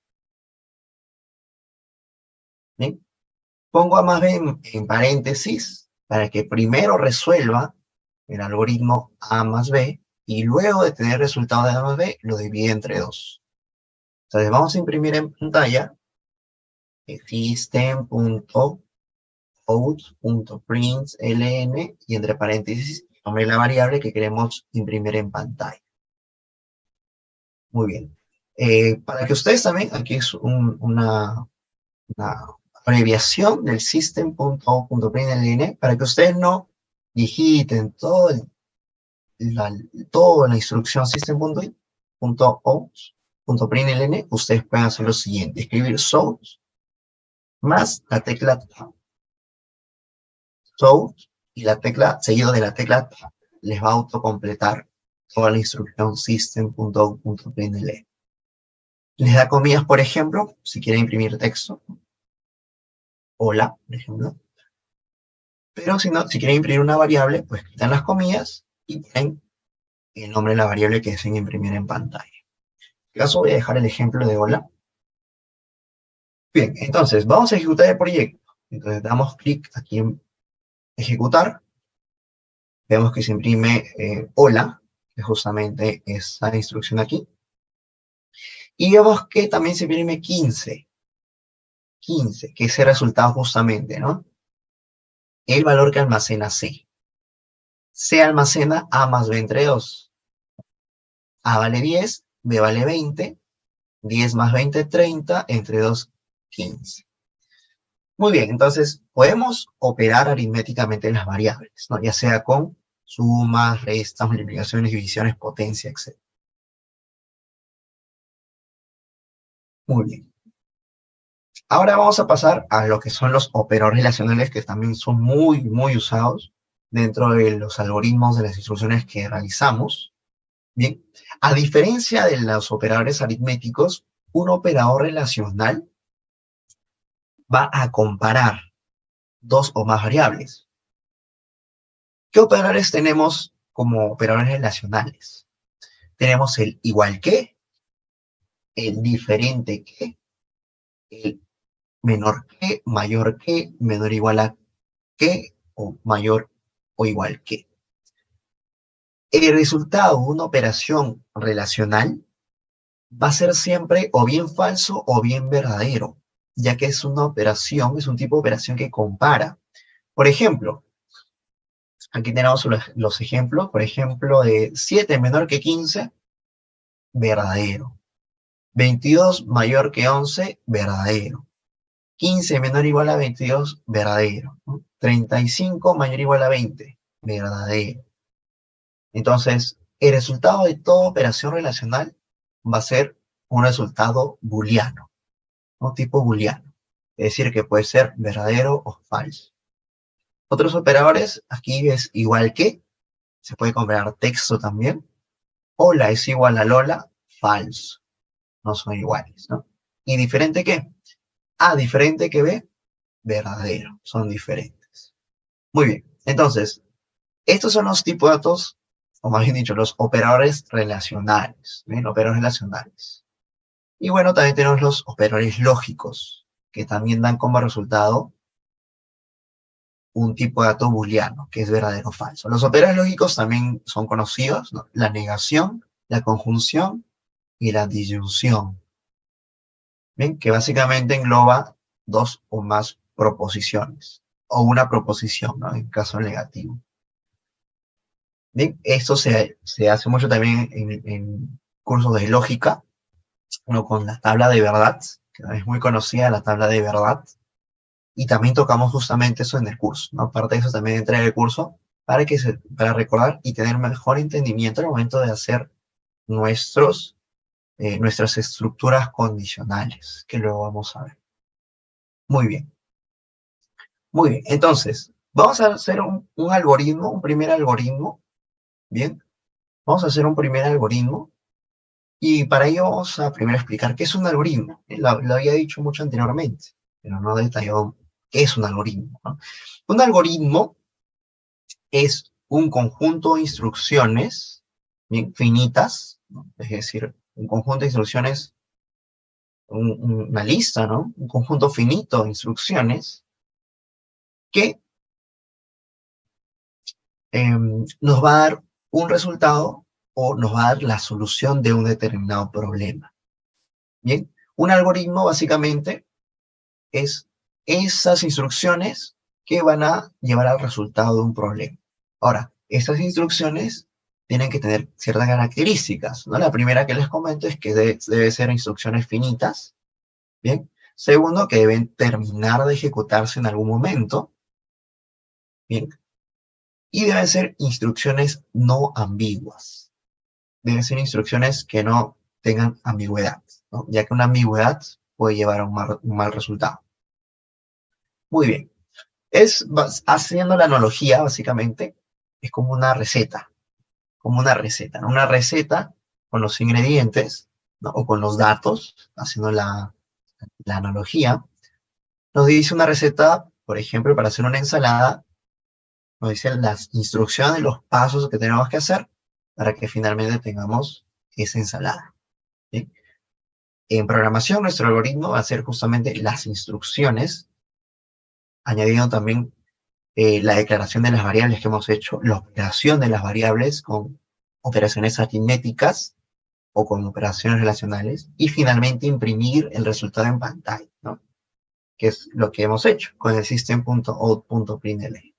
¿Bien? Pongo A más B en paréntesis para que primero resuelva el algoritmo A más B y luego de tener el resultado de A más B lo divide entre 2. Entonces vamos a imprimir en pantalla system.out.println y entre paréntesis el nombre de la variable que queremos imprimir en pantalla. Muy bien. Para que ustedes también, aquí es una abreviación del system.out.println, para que ustedes no digiten toda la instrucción system.out.println, ustedes pueden hacer lo siguiente, escribir source más la tecla tab. Source y la tecla, seguido de la tecla tab, les va a autocompletar toda la instrucción system.out.println. Les da comillas, por ejemplo, si quieren imprimir texto. Hola, por ejemplo. Pero si no, si quieren imprimir una variable, pues quitan las comillas y ponen el nombre de la variable que deseen imprimir en pantalla. En este caso voy a dejar el ejemplo de hola. Bien, entonces vamos a ejecutar el proyecto. Entonces damos clic aquí en ejecutar. Vemos que se imprime hola, que justamente esa instrucción aquí. Y vemos que también se imprime 15. 15, que es el resultado justamente, ¿no? El valor que almacena C. C almacena A más B entre 2. A vale 10, B vale 20, 10 más 20, 30, entre 2, 15. Muy bien, entonces podemos operar aritméticamente las variables, ¿no? Ya sea con sumas, restas, multiplicaciones, divisiones, potencia, etc. Muy bien. Ahora vamos a pasar a lo que son los operadores relacionales, que también son muy usados dentro de los algoritmos de las instrucciones que realizamos. Bien, a diferencia de los operadores aritméticos, un operador relacional va a comparar dos o más variables. ¿Qué operadores tenemos como operadores relacionales? Tenemos el igual que, el diferente que, el menor que, mayor que, menor o igual a que, o mayor o igual que. El resultado de una operación relacional va a ser siempre o bien falso o bien verdadero, ya que es una operación, es un tipo de operación que compara. Por ejemplo, aquí tenemos los ejemplos, por ejemplo, de 7 menor que 15, verdadero. 22 mayor que 11, verdadero. 15 menor o igual a 22, verdadero. 35 mayor o igual a 20, verdadero. Entonces, el resultado de toda operación relacional va a ser un resultado booleano, ¿no? Tipo booleano. Es decir, que puede ser verdadero o falso. Otros operadores, aquí es igual que, se puede comparar texto también. Hola es igual a Lola, falso. No son iguales, ¿no? ¿Y diferente qué? A diferente que B, verdadero. Son diferentes. Muy bien. Entonces, estos son los tipos de datos, o más bien dicho, los operadores relacionales. ¿Bien? Operadores relacionales. Y bueno, también tenemos los operadores lógicos, que también dan como resultado un tipo de dato booleano, que es verdadero o falso. Los operadores lógicos también son conocidos, ¿no? La negación, la conjunción y la disyunción. Bien, que básicamente engloba dos o más proposiciones, o una proposición, ¿no? En caso negativo. Bien, esto se hace mucho también en cursos de lógica, ¿no? Con la tabla de verdad, que es muy conocida la tabla de verdad, y también tocamos justamente eso en el curso, ¿no? Aparte de eso también entra en el curso para recordar y tener mejor entendimiento al momento de hacer nuestras estructuras condicionales, que luego vamos a ver. Muy bien. Muy bien, entonces, vamos a hacer un algoritmo, un primer algoritmo, ¿bien? Vamos a hacer un primer algoritmo, y para ello vamos a primero explicar qué es un algoritmo. Lo había dicho mucho anteriormente, pero no he detallado qué es un algoritmo, ¿no? Un algoritmo es un conjunto de instrucciones, bien, finitas, ¿no? Es decir, un conjunto de instrucciones, una lista, ¿no? Un conjunto finito de instrucciones que nos va a dar un resultado o nos va a dar la solución de un determinado problema. Bien, un algoritmo básicamente es esas instrucciones que van a llevar al resultado de un problema. Ahora, estas instrucciones tienen que tener ciertas características, ¿no? La primera que les comento es que debe ser instrucciones finitas, ¿bien? Segundo, que deben terminar de ejecutarse en algún momento, ¿bien? Y deben ser instrucciones no ambiguas. Deben ser instrucciones que no tengan ambigüedad, ¿no? Ya que una ambigüedad puede llevar a un mal resultado. Muy bien. Haciendo la analogía, básicamente, es como una receta, ¿no? Una receta con los ingredientes, ¿no? O con los datos, haciendo la analogía, nos dice una receta, por ejemplo, para hacer una ensalada, nos dice las instrucciones, los pasos que tenemos que hacer para que finalmente tengamos esa ensalada, ¿sí? En programación, nuestro algoritmo va a ser justamente las instrucciones, añadiendo también la declaración de las variables que hemos hecho, la operación de las variables con operaciones aritméticas o con operaciones relacionales, y finalmente imprimir el resultado en pantalla, ¿no? Que es lo que hemos hecho con el system.out.println.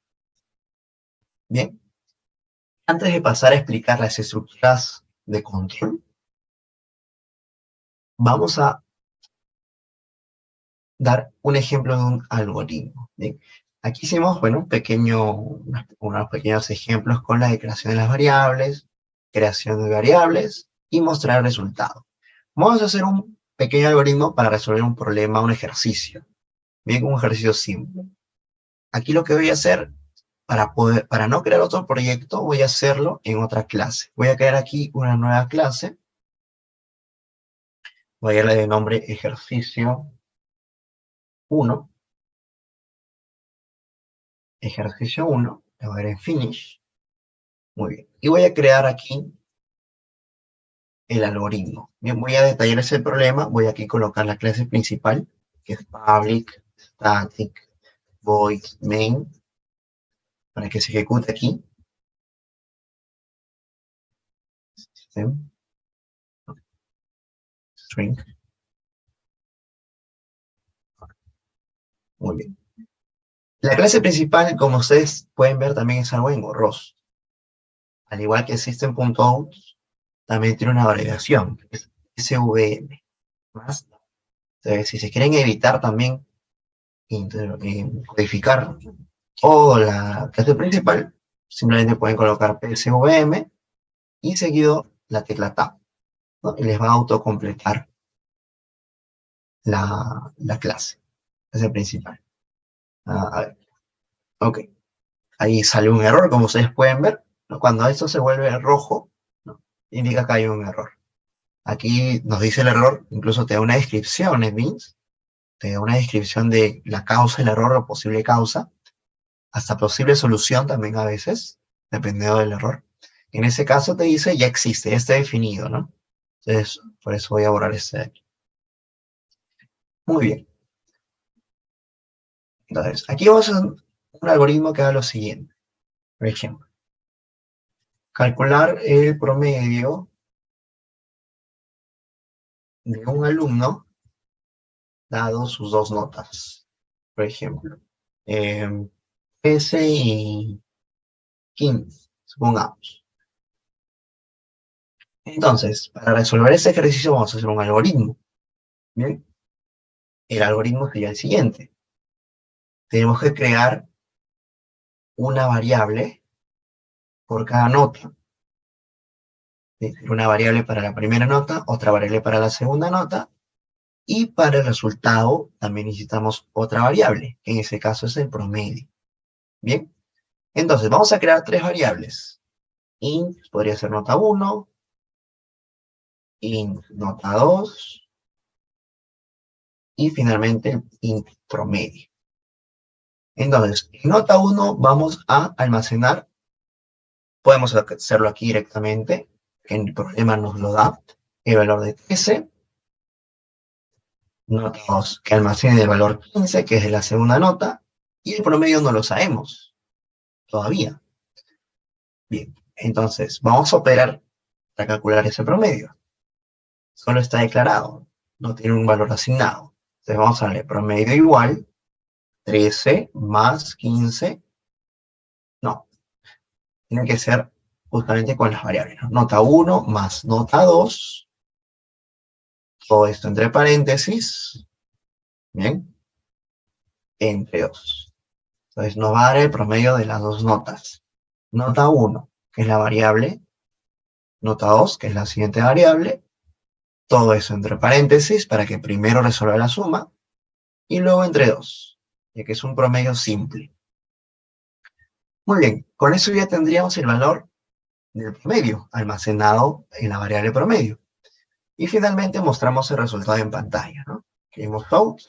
Bien, antes de pasar a explicar las estructuras de control, vamos a dar un ejemplo de un algoritmo. Bien, aquí hicimos, bueno, unos pequeños ejemplos con la declaración de las variables, creación de variables y mostrar el resultado. Vamos a hacer un pequeño algoritmo para resolver un problema, un ejercicio. Bien, un ejercicio simple. Aquí lo que voy a hacer, para no crear otro proyecto, voy a hacerlo en otra clase. Voy a crear aquí una nueva clase. Voy a darle de nombre ejercicio 1. Ejercicio 1. Le voy a dar en finish. Muy bien. Y voy a crear aquí el algoritmo. Bien, voy a detallar ese problema. Voy aquí a colocar la clase principal, que es public static void main, para que se ejecute aquí. String. Muy bien. La clase principal, como ustedes pueden ver, también es algo engorroso. Al igual que system.out, también tiene una abreviación, que es SVM. Entonces, si se quieren evitar también codificar toda la clase principal, simplemente pueden colocar PSVM y seguido la tecla Tab, ¿no? Y les va a autocompletar la clase principal. A ver, ok. Ahí sale un error, como ustedes pueden ver, ¿no? Cuando esto se vuelve rojo, ¿no? Indica que hay un error. Aquí nos dice el error, incluso te da una descripción en Beans, te da una descripción de la causa del error o posible causa, hasta posible solución también a veces, dependiendo del error. En ese caso te dice ya existe, ya está definido, ¿no? Entonces, por eso voy a borrar este de aquí. Muy bien. Entonces, aquí vamos a un algoritmo que haga lo siguiente. Por ejemplo, calcular el promedio de un alumno dado sus dos notas. Por ejemplo, S y 15, supongamos. Entonces, para resolver este ejercicio vamos a hacer un algoritmo. Bien, el algoritmo sería el siguiente. Tenemos que crear una variable por cada nota. ¿Sí? Una variable para la primera nota, otra variable para la segunda nota, y para el resultado también necesitamos otra variable, que en ese caso es el promedio. Bien, entonces vamos a crear tres variables. Int podría ser nota 1, int nota 2, y finalmente el int promedio. Entonces, en nota 1 vamos a almacenar, podemos hacerlo aquí directamente, el problema nos lo da, el valor de 13, nota 2, que almacene el valor 15, que es de la segunda nota, y el promedio no lo sabemos todavía. Bien, entonces vamos a operar para calcular ese promedio. Solo está declarado, no tiene un valor asignado. Entonces vamos a darle promedio igual 13 más 15. No, tiene que ser justamente con las variables, ¿no? Nota 1 más nota 2. Todo esto entre paréntesis. Bien. Entre 2. Entonces nos va a dar el promedio de las dos notas. Nota 1, que es la variable. Nota 2, que es la siguiente variable. Todo eso entre paréntesis para que primero resuelva la suma. Y luego entre 2, ya que es un promedio simple. Muy bien, con eso ya tendríamos el valor del promedio almacenado en la variable promedio. Y finalmente mostramos el resultado en pantalla, ¿no? Escribimos out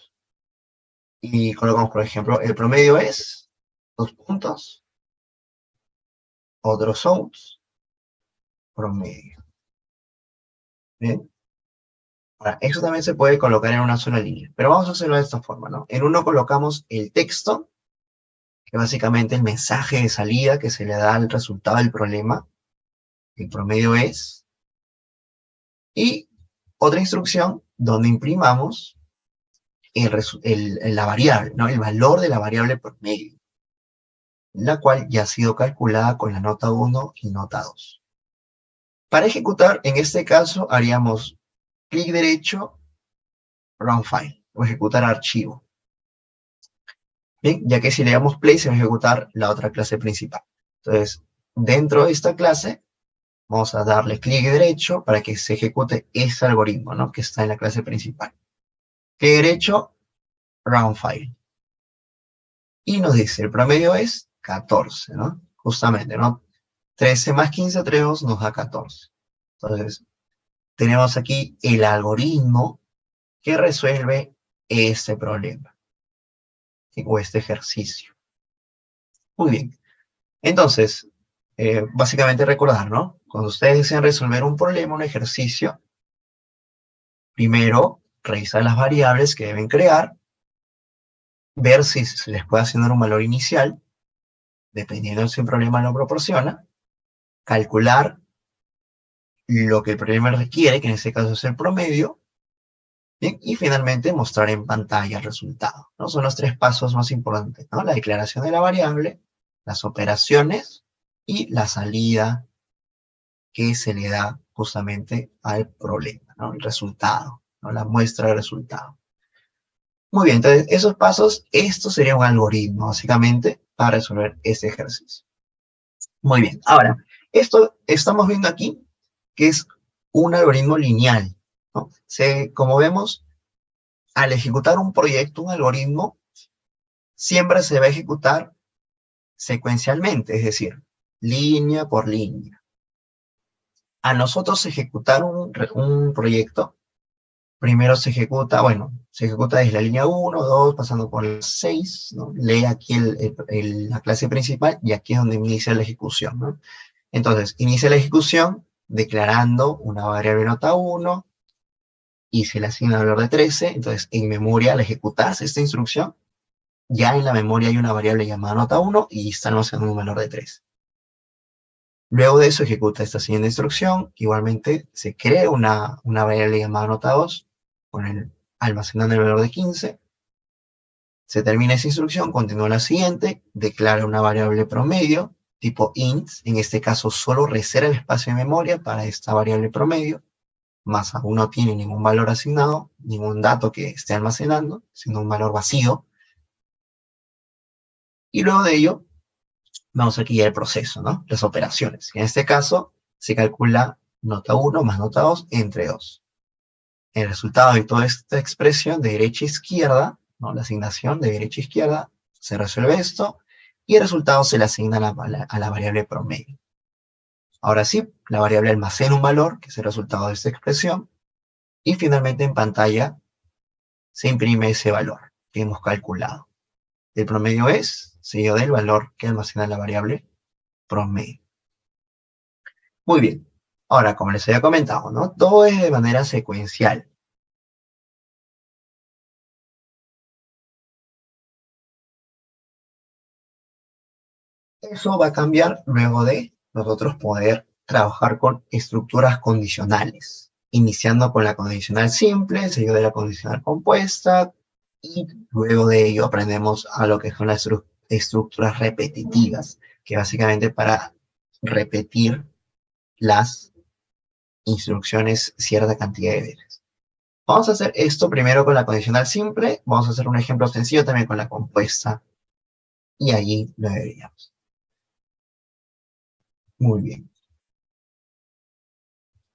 y colocamos, por ejemplo, el promedio es, dos puntos, otros out, promedio. Bien. Ahora, eso también se puede colocar en una sola línea, pero vamos a hacerlo de esta forma, ¿no? En uno colocamos el texto, que básicamente el mensaje de salida que se le da al resultado del problema, el promedio es, y otra instrucción donde imprimamos la variable, ¿no? El valor de la variable promedio, la cual ya ha sido calculada con la nota 1 y nota 2. Para ejecutar, en este caso, haríamos clic derecho, Run File, o ejecutar archivo. Bien, ya que si le damos play se va a ejecutar la otra clase principal. Entonces, dentro de esta clase, vamos a darle clic derecho para que se ejecute ese algoritmo, ¿no? Que está en la clase principal. Clic derecho, Run File. Y nos dice, el promedio es 14, ¿no? Justamente, ¿no? 13 más 15, 3 nos da 14. Entonces, tenemos aquí el algoritmo que resuelve este problema, ¿sí? O este ejercicio. Muy bien. Entonces, básicamente recordar, ¿no? Cuando ustedes desean resolver un problema, un ejercicio, primero revisar las variables que deben crear, ver si se les puede asignar un valor inicial, dependiendo de si el problema lo proporciona, calcular lo que el problema requiere, que en este caso es el promedio, ¿bien? Y finalmente mostrar en pantalla el resultado, ¿no? Son los tres pasos más importantes, ¿no? La declaración de la variable, las operaciones y la salida que se le da justamente al problema, ¿no? El resultado, ¿no? La muestra de resultado. Muy bien, entonces esos pasos, esto sería un algoritmo, básicamente, para resolver este ejercicio. Muy bien, ahora, esto estamos viendo aquí, que es un algoritmo lineal, ¿no? Como vemos, al ejecutar un proyecto, un algoritmo, siempre se va a ejecutar secuencialmente, es decir, línea por línea. A nosotros ejecutar un proyecto, primero se ejecuta, bueno, se ejecuta desde la línea 1, 2, pasando por la 6, ¿no? Lee aquí la clase principal y aquí es donde inicia la ejecución, ¿no? Entonces, inicia la ejecución declarando una variable nota 1 y se le asigna el valor de 13, entonces en memoria al ejecutarse esta instrucción, ya en la memoria hay una variable llamada nota 1 y está almacenando un valor de 3. Luego de eso ejecuta esta siguiente instrucción, igualmente se crea una variable llamada nota 2, almacenando el valor de 15, se termina esa instrucción, continúa la siguiente, declara una variable promedio, tipo int, en este caso solo reserva el espacio de memoria para esta variable promedio, más aún no tiene ningún valor asignado, ningún dato que esté almacenando, sino un valor vacío. Y luego de ello, vamos aquí al proceso, ¿no? Las operaciones. En este caso, se calcula nota 1 más nota 2 entre 2. El resultado de toda esta expresión de derecha a izquierda, ¿no? La asignación de derecha a izquierda, se resuelve esto, y el resultado se le asigna a la variable promedio. Ahora sí, la variable almacena un valor, que es el resultado de esta expresión, y finalmente en pantalla se imprime ese valor que hemos calculado. El promedio es seguido del valor que almacena la variable promedio. Muy bien. Ahora, como les había comentado, ¿no? Todo es de manera secuencial. Eso va a cambiar luego de nosotros poder trabajar con estructuras condicionales, iniciando con la condicional simple, seguido de la condicional compuesta, Y luego de ello aprendemos a lo que son las estructuras repetitivas, que básicamente para repetir las instrucciones cierta cantidad de veces. Vamos a hacer esto primero con la condicional simple, vamos a hacer un ejemplo sencillo también con la compuesta, y allí lo veríamos. Muy bien.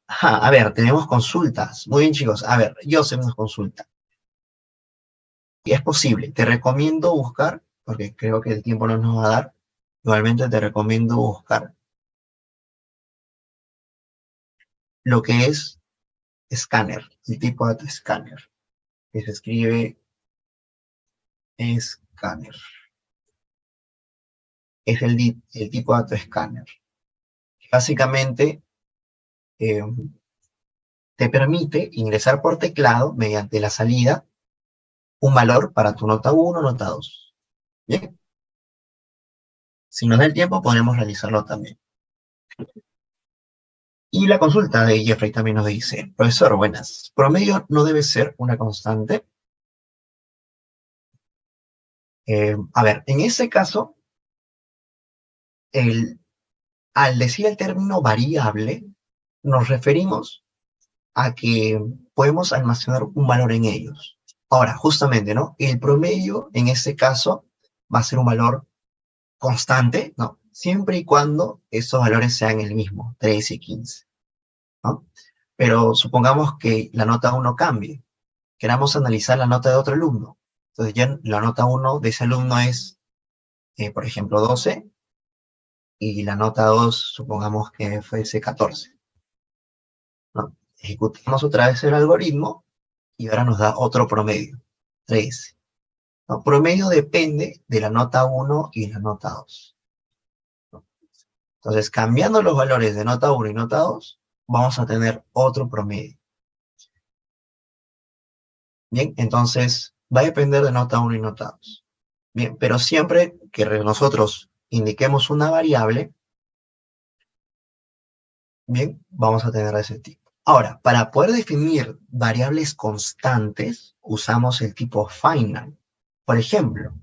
Ajá, a ver, tenemos consultas. Muy bien, chicos. A ver, yo sé una consulta. Y es posible. Te recomiendo buscar, porque creo que el tiempo no nos va a dar. Igualmente te recomiendo buscar lo que es escáner, el tipo de escáner, que se escribe escáner. Es el tipo de escáner. Básicamente eh, te permite ingresar por teclado mediante la salida un valor para tu nota 1, nota 2. Bien, si nos da el tiempo podremos realizarlo también. Y la consulta de Jeffrey también nos dice, profesor, buenas, promedio no debe ser una constante. A ver, en ese caso, al decir el término variable, nos referimos a que podemos almacenar un valor en ellos. Ahora, justamente, ¿no? El promedio, en este caso, va a ser un valor constante, ¿no? Siempre y cuando estos valores sean el mismo, 13 y 15, ¿no? Pero supongamos que la nota 1 cambie. Queramos analizar la nota de otro alumno. Entonces ya la nota 1 de ese alumno es, por ejemplo, 12, y la nota 2 supongamos que fuese 14, ¿no? Ejecutamos otra vez el algoritmo y ahora nos da otro promedio, 13. ¿No? Promedio depende de la nota 1 y la nota 2. ¿No? Entonces, cambiando los valores de nota 1 y nota 2, vamos a tener otro promedio. Bien, entonces va a depender de nota 1 y nota 2. Bien, pero siempre que nosotros indiquemos una variable, bien, vamos a tener ese tipo. Ahora, para poder definir variables constantes, usamos el tipo final. Por ejemplo,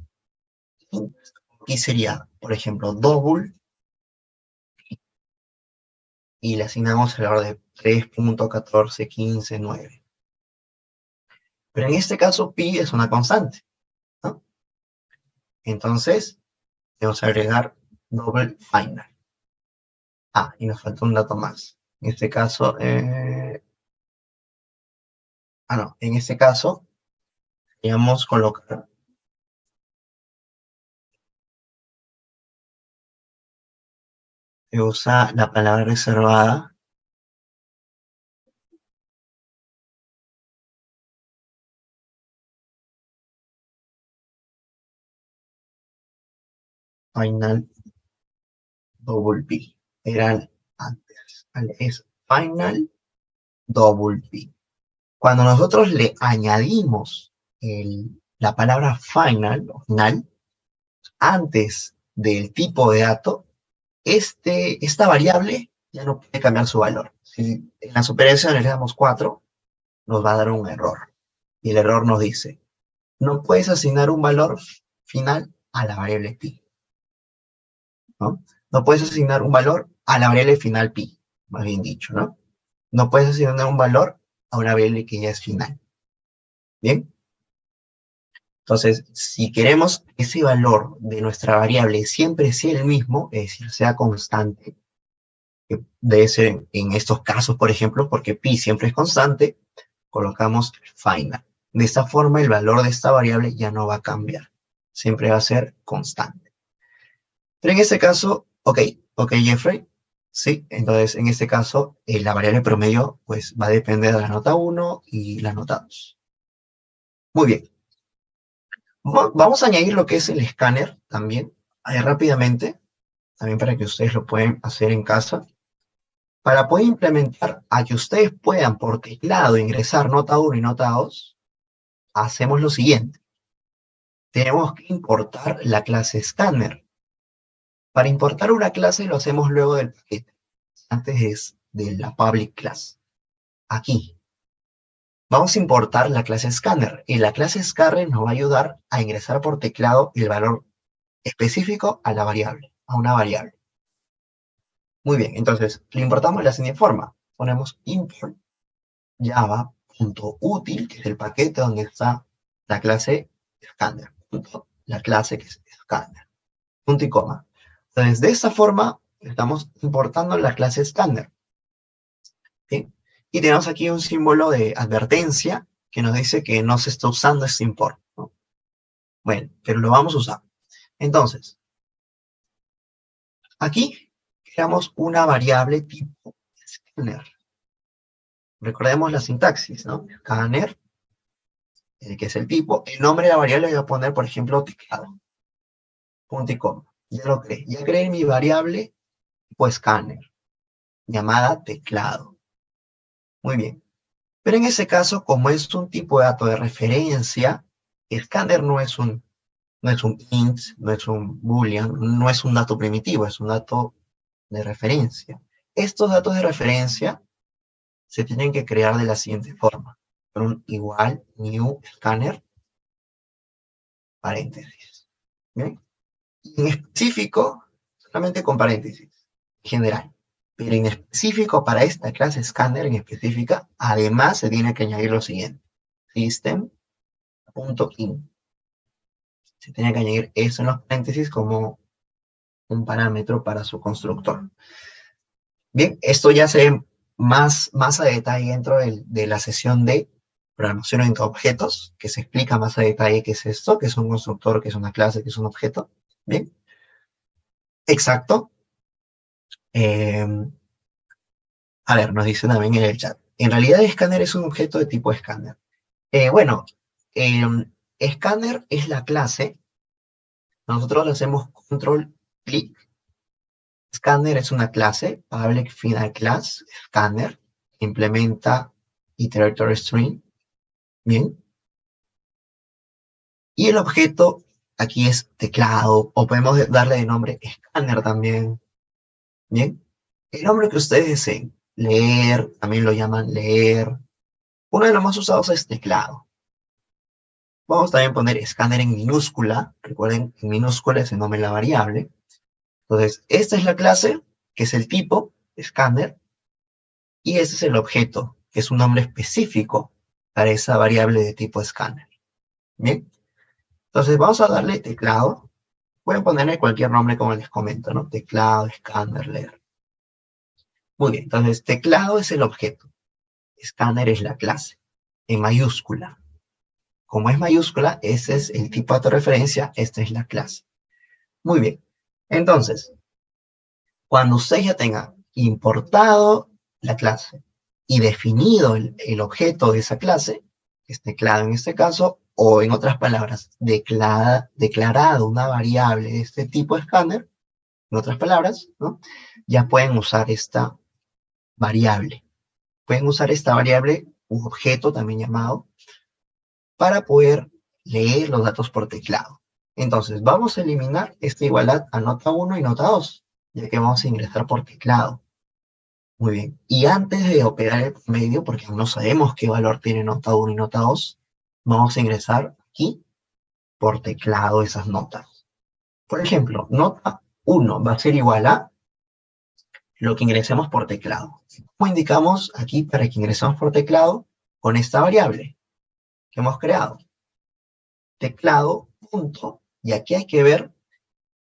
aquí sería, por ejemplo, double, y le asignamos el valor de 3.14159. Pero en este caso, pi es una constante, ¿no? Entonces, vamos a agregar double final. Ah, y nos falta un dato más. En este caso, no, en este caso, digamos, colocar, se usa la palabra reservada, final double P. Eran antes, ¿vale? Es final double P. Cuando nosotros le añadimos la palabra final, o final, antes del tipo de dato, esta variable ya no puede cambiar su valor. Si en las operaciones le damos 4, nos va a dar un error. Y el error nos dice, no puedes asignar un valor final a la variable pi, ¿no? No puedes asignar un valor a la variable final pi, más bien dicho, ¿no? No puedes asignar un valor a una variable que ya es final. ¿Bien? Entonces, si queremos que ese valor de nuestra variable siempre sea el mismo, es decir, sea constante, que debe ser en estos casos, por ejemplo, porque pi siempre es constante, colocamos final. De esta forma, el valor de esta variable ya no va a cambiar. Siempre va a ser constante. Pero en este caso, ok, Jeffrey, sí, entonces en este caso, la variable promedio pues va a depender de la nota 1 y la nota 2. Muy bien. Vamos a añadir lo que es el escáner también, rápidamente, también para que ustedes lo puedan hacer en casa. Para poder implementar a que ustedes puedan por teclado ingresar nota 1 y nota 2, hacemos lo siguiente. Tenemos que importar la clase scanner. Para importar una clase lo hacemos luego del paquete, antes de la public class. Aquí. Vamos a importar la clase scanner, y la clase scanner nos va a ayudar a ingresar por teclado el valor específico a la variable, a una variable. Muy bien, entonces lo importamos de la siguiente forma. Ponemos import java.util, que es el paquete donde está la clase scanner, la clase que es scanner, punto y coma. Entonces, de esta forma, estamos importando la clase scanner. ¿Sí? Y tenemos aquí un símbolo de advertencia que nos dice que no se está usando este import, ¿no? Bueno, pero lo vamos a usar. Entonces, aquí creamos una variable tipo scanner. Recordemos la sintaxis, ¿no? Scanner, que es el tipo. El nombre de la variable le voy a poner, por ejemplo, teclado. Punto y coma. Ya lo creé. Ya creé mi variable tipo scanner, llamada teclado. Muy bien. Pero en ese caso, como es un tipo de dato de referencia, scanner no es un int, no es un boolean, no es un dato primitivo, es un dato de referencia. Estos datos de referencia se tienen que crear de la siguiente forma. Con un igual new scanner, paréntesis. ¿Bien? Y en específico, solamente con paréntesis, general. Pero en específico para esta clase scanner en específica, además se tiene que añadir lo siguiente. System.in. Se tiene que añadir eso en los paréntesis como un parámetro para su constructor. Bien, esto ya se ve más a detalle dentro de la sesión de programación orientada a objetos, que se explica más a detalle qué es esto, qué es un constructor, qué es una clase, qué es un objeto. Bien, exacto. Eh, a ver, nos dicen también en el chat. En realidad, escáner es un objeto de tipo escáner. Bueno, eh, escáner es la clase. Nosotros le hacemos control clic. Scanner es una clase, public final class, scanner, implementa iterator string, bien. Y el objeto aquí es teclado, o podemos darle de nombre scanner también, bien. El nombre que ustedes deseen, leer, también lo llaman leer. Uno de los más usados es teclado. Vamos también a poner scanner en minúscula, recuerden, en minúscula es el nombre de la variable. Entonces, esta es la clase, que es el tipo, scanner, y ese es el objeto, que es un nombre específico para esa variable de tipo scanner. Bien, entonces vamos a darle teclado. Pueden ponerle cualquier nombre como les comento, ¿no? Teclado, scanner, leer. Muy bien, entonces teclado es el objeto, scanner es la clase, en mayúscula. Como es mayúscula, ese es el tipo de autorreferencia, esta es la clase. Muy bien, entonces, cuando ustedes ya tengan importado la clase y definido el objeto de esa clase, que es teclado en este caso, o en otras palabras, declarado una variable de este tipo escáner, en otras palabras, ¿no? Ya pueden usar esta variable. Pueden usar esta variable, un objeto también llamado, para poder leer los datos por teclado. Entonces, vamos a eliminar esta igualdad a nota 1 y nota 2, ya que vamos a ingresar por teclado. Muy bien. Y antes de operar el promedio, porque aún no sabemos qué valor tiene nota 1 y nota 2, vamos a ingresar aquí por teclado esas notas. Por ejemplo, nota 1 va a ser igual a lo que ingresemos por teclado. ¿Cómo indicamos aquí para que ingresemos por teclado? Con esta variable que hemos creado. Teclado, punto, y aquí hay que ver,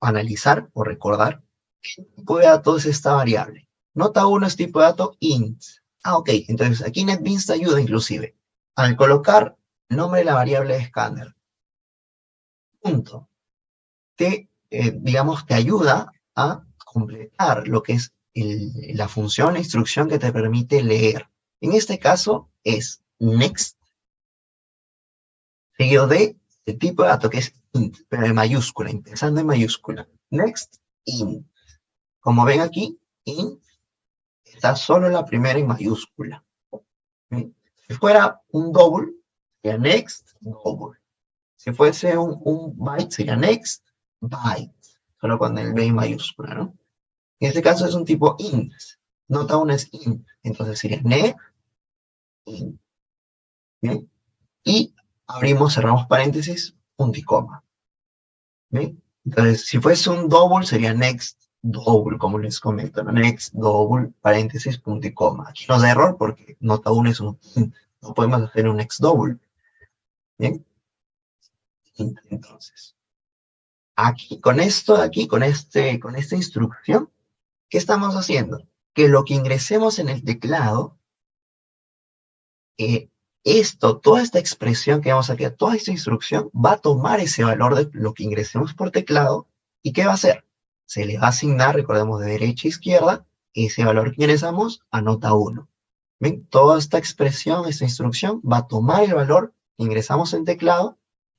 analizar o recordar qué tipo de dato es esta variable. Nota 1 es tipo de dato int. Ok, entonces aquí NetBeans te ayuda inclusive. Al colocar el nombre de la variable de escáner, punto, digamos, te ayuda a completar lo que es la función, la instrucción que te permite leer. En este caso es next, seguido de el tipo de dato que es int, pero en mayúscula, empezando en mayúscula. Next, int. Como ven aquí, int está solo la primera en mayúscula. ¿Sí? Si fuera un double, sería next, double. Si fuese un byte, sería next, byte. Solo con el B en mayúscula, ¿no? En este caso es un tipo int. Nota 1 es int. Entonces sería next, int. ¿bien? Y abrimos, cerramos paréntesis, punto y coma, ¿bien? Entonces, si fuese un double, sería next double, como les comento, ¿no? Next double, paréntesis, punto y coma. Aquí nos da error porque nota 1 es un, no podemos hacer un next double, ¿bien? Entonces, aquí, con esto de aquí, con esta instrucción, ¿qué estamos haciendo? Que lo que ingresemos en el teclado, eh, toda esta expresión que vamos a crear, toda esta instrucción, va a tomar ese valor de lo que ingresemos por teclado, ¿y qué va a hacer? Se le va a asignar, recordemos, de derecha a izquierda, ese valor que ingresamos a nota 1. ¿Ven? Toda esta expresión, esta instrucción, va a tomar el valor que ingresamos en teclado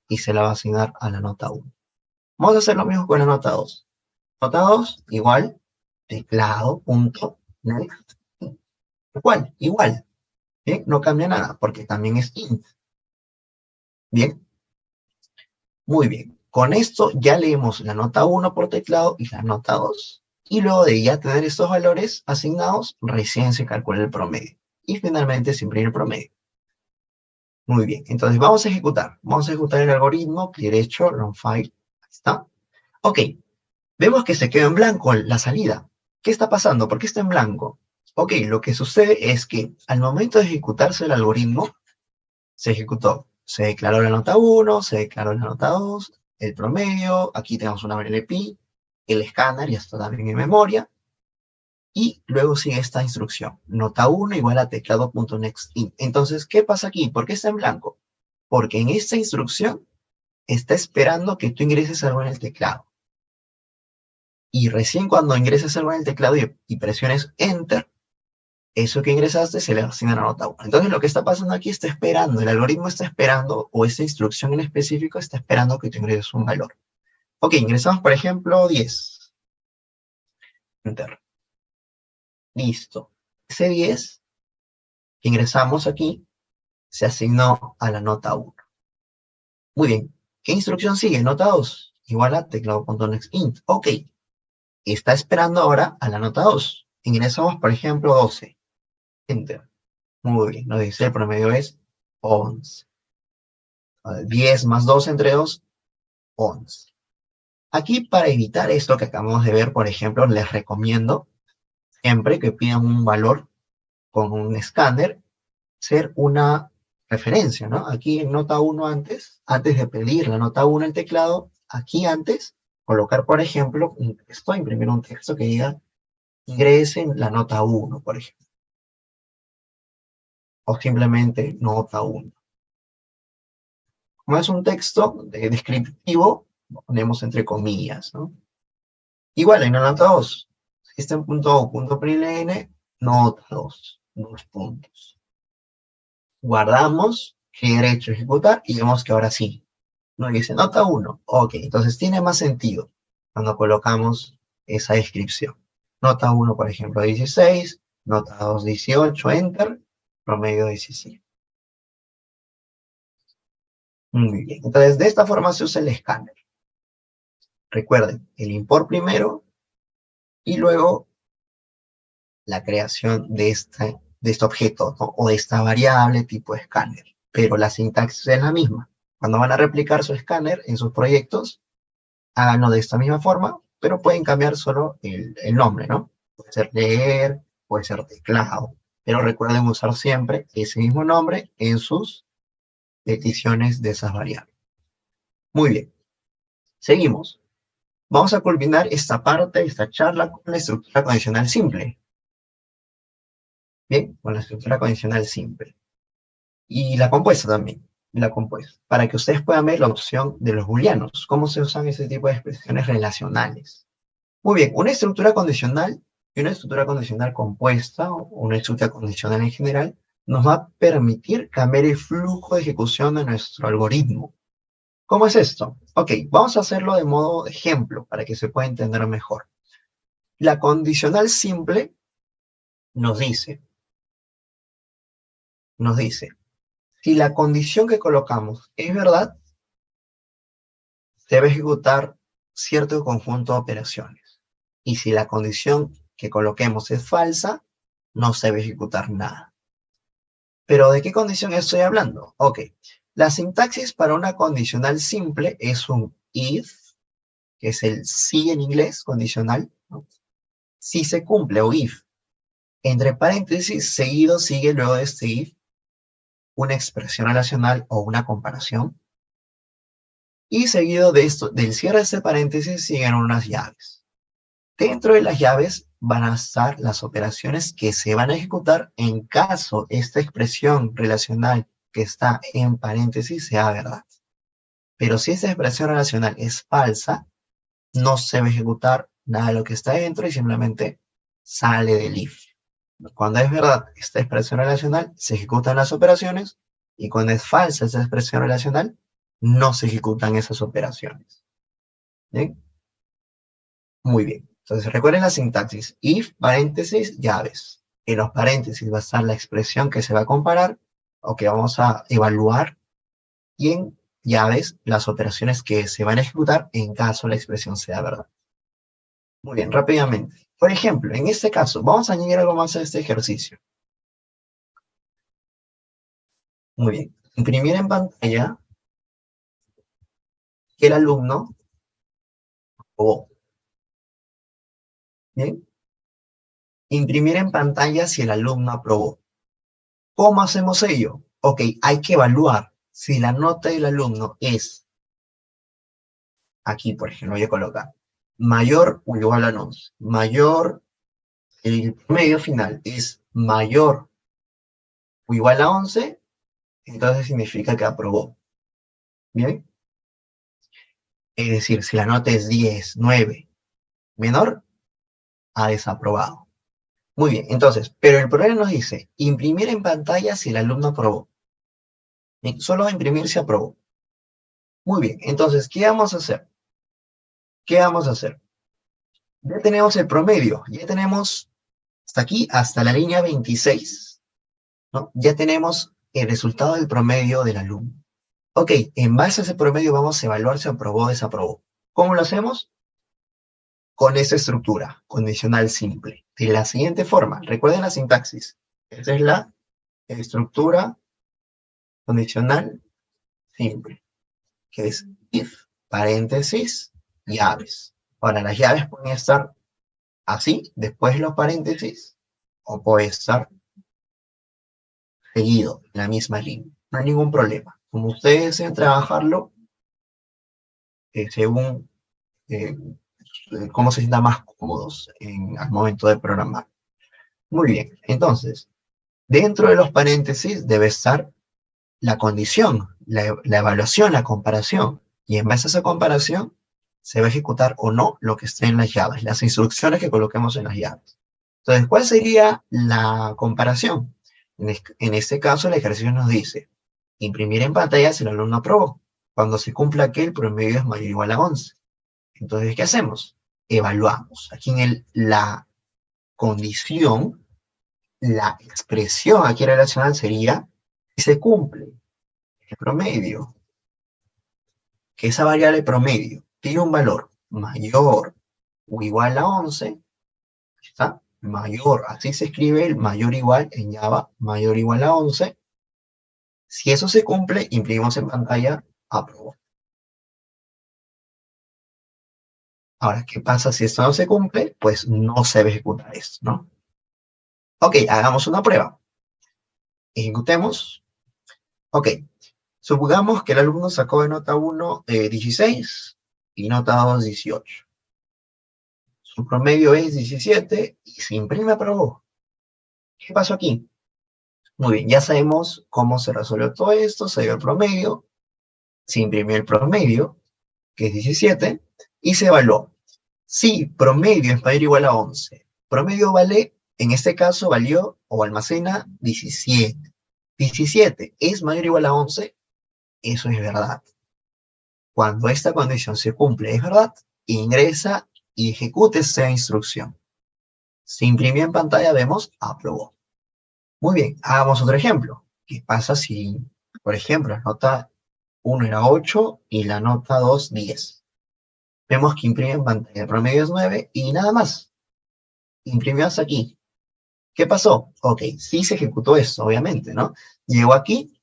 y se la va a asignar a la nota 1. Vamos a hacer lo mismo con la nota 2. Nota 2, igual, teclado, punto, next, igual, ¿bien? No cambia nada, porque también es int, ¿bien? Muy bien. Con esto ya leemos la nota 1 por teclado y la nota 2. Y luego de ya tener estos valores asignados, recién se calcula el promedio. Y finalmente se imprime el promedio. Muy bien. Entonces vamos a ejecutar. Vamos a ejecutar el algoritmo, clic derecho, run file. Ahí está. Ok. Vemos que se quedó en blanco la salida. ¿Qué está pasando? ¿Por qué está en blanco? Ok, lo que sucede es que al momento de ejecutarse el algoritmo, se ejecutó. Se declaró la nota 1, se declaró la nota 2, el promedio, aquí tenemos una variable pi, el escáner, ya está también en memoria, y luego sigue esta instrucción, nota 1 igual a teclado.nextInt. Entonces, ¿qué pasa aquí? ¿Por qué está en blanco? Porque en esta instrucción está esperando que tú ingreses algo en el teclado. Y recién cuando ingreses algo en el teclado y presiones Enter, eso que ingresaste se le asigna la nota 1. Entonces lo que está pasando aquí está esperando, el algoritmo está esperando, o esta instrucción en específico está esperando que tú ingreses un valor. Ok, ingresamos por ejemplo 10. Enter. Listo. Ese 10 que ingresamos aquí se asignó a la nota 1. Muy bien. ¿Qué instrucción sigue? Nota 2. Igual a teclado.nextInt. Ok. Está esperando ahora a la nota 2. Ingresamos por ejemplo 12. Enter. Muy bien. Nos dice el promedio es 11. 10 más 2 entre 2, 11. Aquí, para evitar esto que acabamos de ver, por ejemplo, les recomiendo siempre que pidan un valor con un escáner, ser una referencia, ¿no? Aquí en nota 1 antes de pedir la nota 1 en teclado, aquí antes, colocar, por ejemplo, un texto, imprimir un texto que diga ingresen la nota 1, por ejemplo. O simplemente nota 1. Como es un texto descriptivo, lo ponemos entre comillas, ¿no? Igual en la nota 2, system.out.println, nota 2, 2 puntos. Guardamos, clic derecho, ejecutar, y vemos que ahora sí. Nos dice nota 1. Ok, entonces tiene más sentido cuando colocamos esa descripción. Nota 1, por ejemplo, 16, nota 2, 18, enter, promedio 17. Muy bien, entonces de esta forma se usa el escáner. Recuerden, el import primero y luego la creación de este objeto, ¿no? O de esta variable tipo escáner. Pero la sintaxis es la misma. Cuando van a replicar su escáner en sus proyectos, háganlo de esta misma forma, pero pueden cambiar solo el nombre, ¿no? Puede ser leer, puede ser teclado, pero recuerden usar siempre ese mismo nombre en sus peticiones de esas variables. Muy bien, seguimos. Vamos a culminar esta parte, esta charla, con la estructura condicional simple. Bien, con la estructura condicional simple. Y la compuesta también, la compuesta, para que ustedes puedan ver la opción de los booleanos, cómo se usan ese tipo de expresiones relacionales. Muy bien, una estructura condicional y una estructura condicional compuesta, o una estructura condicional en general, nos va a permitir cambiar el flujo de ejecución de nuestro algoritmo. ¿Cómo es esto? Ok, vamos a hacerlo de modo ejemplo, para que se pueda entender mejor. La condicional simple nos dice, si la condición que colocamos es verdad, debe ejecutar cierto conjunto de operaciones. Y si la condición que coloquemos es falsa, no se debe ejecutar nada. Pero ¿de qué condición estoy hablando? Ok, la sintaxis para una condicional simple es un if, que es el si en inglés, condicional, ¿no? Si se cumple, o if, entre paréntesis, seguido sigue luego de este if una expresión relacional o una comparación, y seguido de esto, del cierre de este paréntesis, siguen unas llaves. Dentro de las llaves van a estar las operaciones que se van a ejecutar en caso esta expresión relacional que está en paréntesis sea verdad. Pero si esta expresión relacional es falsa, no se va a ejecutar nada de lo que está dentro y simplemente sale del if. Cuando es verdad esta expresión relacional, se ejecutan las operaciones, y cuando es falsa esa expresión relacional, no se ejecutan esas operaciones. ¿Bien? Muy bien. Entonces recuerden la sintaxis. If, paréntesis, llaves. En los paréntesis va a estar la expresión que se va a comparar o que vamos a evaluar, y en llaves las operaciones que se van a ejecutar en caso la expresión sea verdad. Muy bien, rápidamente. Por ejemplo, en este caso, vamos a añadir algo más a este ejercicio. Muy bien. Imprimir en pantalla que el alumno aprobó. Bien. Imprimir en pantalla si el alumno aprobó. ¿Cómo hacemos ello? Ok, hay que evaluar si la nota del alumno es, aquí por ejemplo voy a colocar, mayor o igual a 11. Mayor, el promedio final es mayor o igual a 11, entonces significa que aprobó. Bien. Es decir, si la nota es 10, 9, menor, ha desaprobado. Muy bien, entonces, pero el problema nos dice, imprimir en pantalla si el alumno aprobó. Bien, solo imprimir si aprobó. Muy bien, entonces, ¿qué vamos a hacer? ¿Qué vamos a hacer? Ya tenemos el promedio, ya tenemos hasta aquí, hasta la línea 26, ¿no? Ya tenemos el resultado del promedio del alumno. Ok, en base a ese promedio vamos a evaluar si aprobó o desaprobó. ¿Cómo lo hacemos? Con esa estructura condicional simple. De la siguiente forma, recuerden la sintaxis. Esa es la estructura condicional simple, que es if, paréntesis, llaves. Ahora, las llaves pueden estar así, después de los paréntesis, o puede estar seguido en la misma línea. No hay ningún problema. Como ustedes deseen trabajarlo, según eh, cómo se sientan más cómodos al momento de programar. Muy bien, entonces, dentro de los paréntesis debe estar la condición, la evaluación, la comparación. Y en base a esa comparación, se va a ejecutar o no lo que esté en las llaves, las instrucciones que coloquemos en las llaves. Entonces, ¿cuál sería la comparación? En este caso, el ejercicio nos dice, imprimir en pantalla si el alumno aprobó. Cuando se cumpla que el promedio es mayor o igual a 11. Entonces, ¿qué hacemos? Evaluamos. Aquí en la condición, la expresión aquí relacional sería si se cumple el promedio, que esa variable promedio tiene un valor mayor o igual a 11, ¿está? Mayor, así se escribe el mayor igual en Java, mayor igual a 11. Si eso se cumple, imprimimos en pantalla aprobó. Ahora, ¿qué pasa si esto no se cumple? Pues no se va a ejecutar esto, ¿no? Ok, hagamos una prueba. Ejecutemos. Ok, supongamos que el alumno sacó de nota 1 16 y nota 2 18. Su promedio es 17 y se imprime aprobó. ¿Qué pasó aquí? Muy bien, ya sabemos cómo se resolvió todo esto, se dio el promedio, se imprimió el promedio, que es 17, y se evaluó. Si promedio es mayor o igual a 11, promedio vale, en este caso valió o almacena 17. 17 es mayor o igual a 11, eso es verdad. Cuando esta condición se cumple, es verdad, ingresa y ejecute esa instrucción. Se imprimió en pantalla, vemos, aprobó. Muy bien, hagamos otro ejemplo. ¿Qué pasa si, por ejemplo, la nota 1 era 8 y la nota 2, 10? Vemos que imprime en pantalla, el promedio es 9 y nada más. Imprimió hasta aquí. ¿Qué pasó? Ok, sí se ejecutó esto, obviamente, ¿no? Llegó aquí,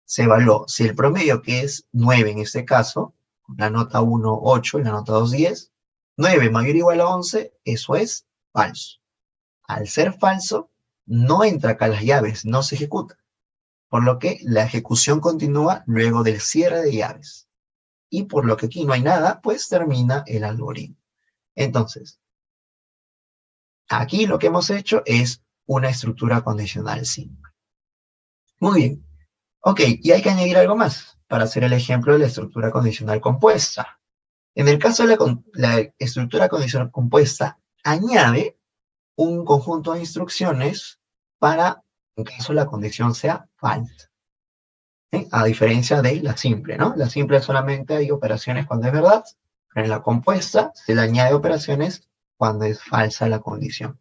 se evaluó. Si el promedio, que es 9 en este caso, la nota 1, 8 y la nota 2, 10, 9 mayor o igual a 11, eso es falso. Al ser falso, no entra acá las llaves, no se ejecuta. Por lo que la ejecución continúa luego del cierre de llaves. Y por lo que aquí no hay nada, pues termina el algoritmo. Entonces, aquí lo que hemos hecho es una estructura condicional simple. Muy bien. Ok, y hay que añadir algo más para hacer el ejemplo de la estructura condicional compuesta. En el caso de la estructura condicional compuesta, añade un conjunto de instrucciones para, en caso la condición sea falsa. ¿Sí? A diferencia de la simple, ¿no? La simple solamente hay operaciones cuando es verdad, pero en la compuesta se le añade operaciones cuando es falsa la condición.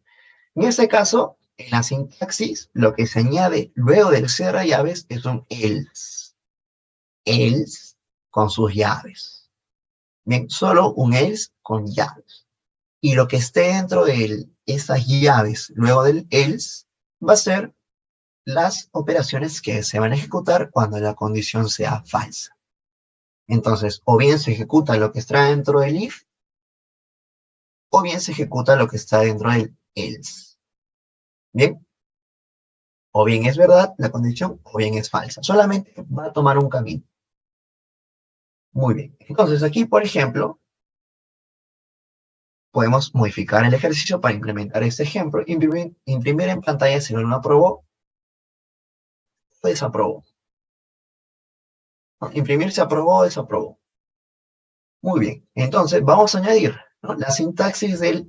En este caso, en la sintaxis, lo que se añade luego del cierre de llaves es un else. Else con sus llaves. Bien, solo un else con llaves. Y lo que esté dentro de esas llaves luego del else va a ser las operaciones que se van a ejecutar cuando la condición sea falsa. Entonces, o bien se ejecuta lo que está dentro del if, o bien se ejecuta lo que está dentro del else. Bien, o bien es verdad la condición, o bien es falsa. Solamente va a tomar un camino. Muy bien. Entonces, aquí, por ejemplo, podemos modificar el ejercicio para implementar este ejemplo. Imprimir en pantalla si no aprobó o desaprobó. ¿No? Imprimir se aprobó o desaprobó. Muy bien. Entonces, vamos a añadir, ¿no? La sintaxis de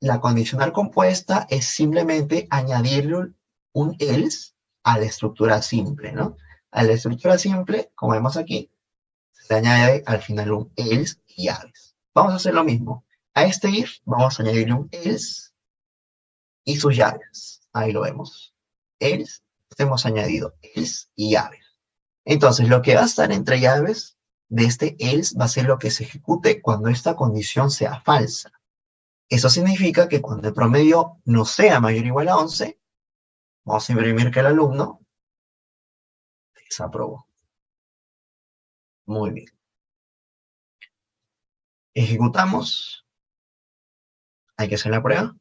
la condicional compuesta es simplemente añadirle un else a la estructura simple, ¿no? A la estructura simple, como vemos aquí, se añade al final un else y llaves. Vamos a hacer lo mismo. A este if vamos a añadirle un else y sus llaves. Ahí lo vemos. Else, hemos añadido else y llaves. Entonces, lo que va a estar entre llaves de este else va a ser lo que se ejecute cuando esta condición sea falsa. Eso significa que cuando el promedio no sea mayor o igual a 11, vamos a imprimir que el alumno desaprobó. Muy bien. Ejecutamos. Hay que hacer la prueba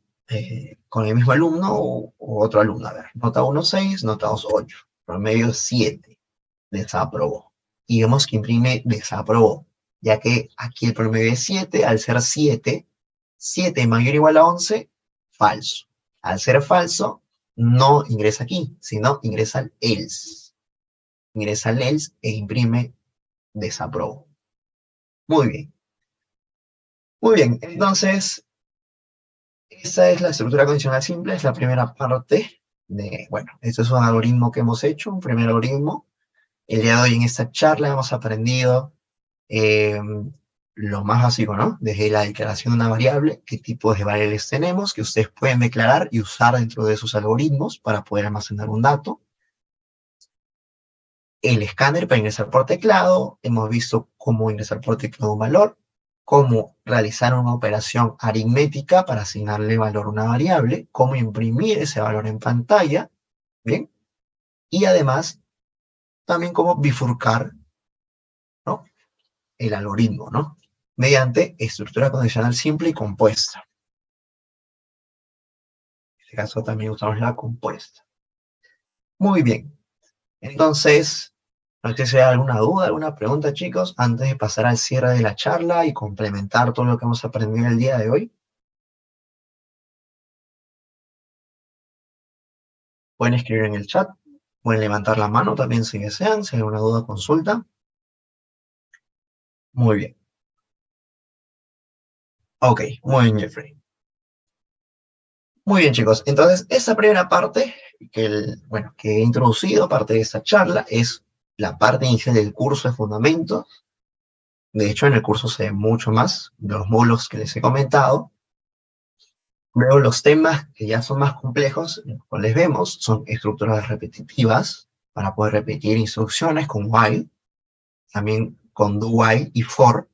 con el mismo alumno o otro alumno. A ver, nota 1, 6, nota 2, 8. Promedio 7. Desaprobó. Y vemos que imprime desaprobó, ya que aquí el promedio es 7, al ser 7, 7 mayor o igual a 11, falso. Al ser falso, no ingresa aquí, sino ingresa al else. Ingresa al else e imprime desaprobó. Muy bien. Muy bien, entonces, esa es la estructura condicional simple, es la primera parte de, bueno, esto es un algoritmo que hemos hecho, un primer algoritmo. El día de hoy en esta charla hemos aprendido lo más básico, ¿no? Desde la declaración de una variable, qué tipos de variables tenemos, que ustedes pueden declarar y usar dentro de sus algoritmos para poder almacenar un dato. El escáner para ingresar por teclado, hemos visto cómo ingresar por teclado un valor, cómo realizar una operación aritmética para asignarle valor a una variable, cómo imprimir ese valor en pantalla, ¿bien? Y además, también cómo bifurcar, ¿no? El algoritmo, ¿no? Mediante estructura condicional simple y compuesta. En este caso también usamos la compuesta. Muy bien. Entonces, no sé si hay alguna duda, alguna pregunta, chicos, antes de pasar al cierre de la charla y complementar todo lo que hemos aprendido el día de hoy. Pueden escribir en el chat, pueden levantar la mano también si desean, si hay alguna duda, consulta. Muy bien. Ok, muy bien, Jeffrey. Muy bien, chicos. Entonces, esa primera parte que he introducido, parte de esta charla, es la parte inicial del curso de fundamentos. De hecho, en el curso se ve mucho más de los módulos que les he comentado. Luego, los temas que ya son más complejos, los cuales vemos, son estructuras repetitivas para poder repetir instrucciones con while, también con do while y for,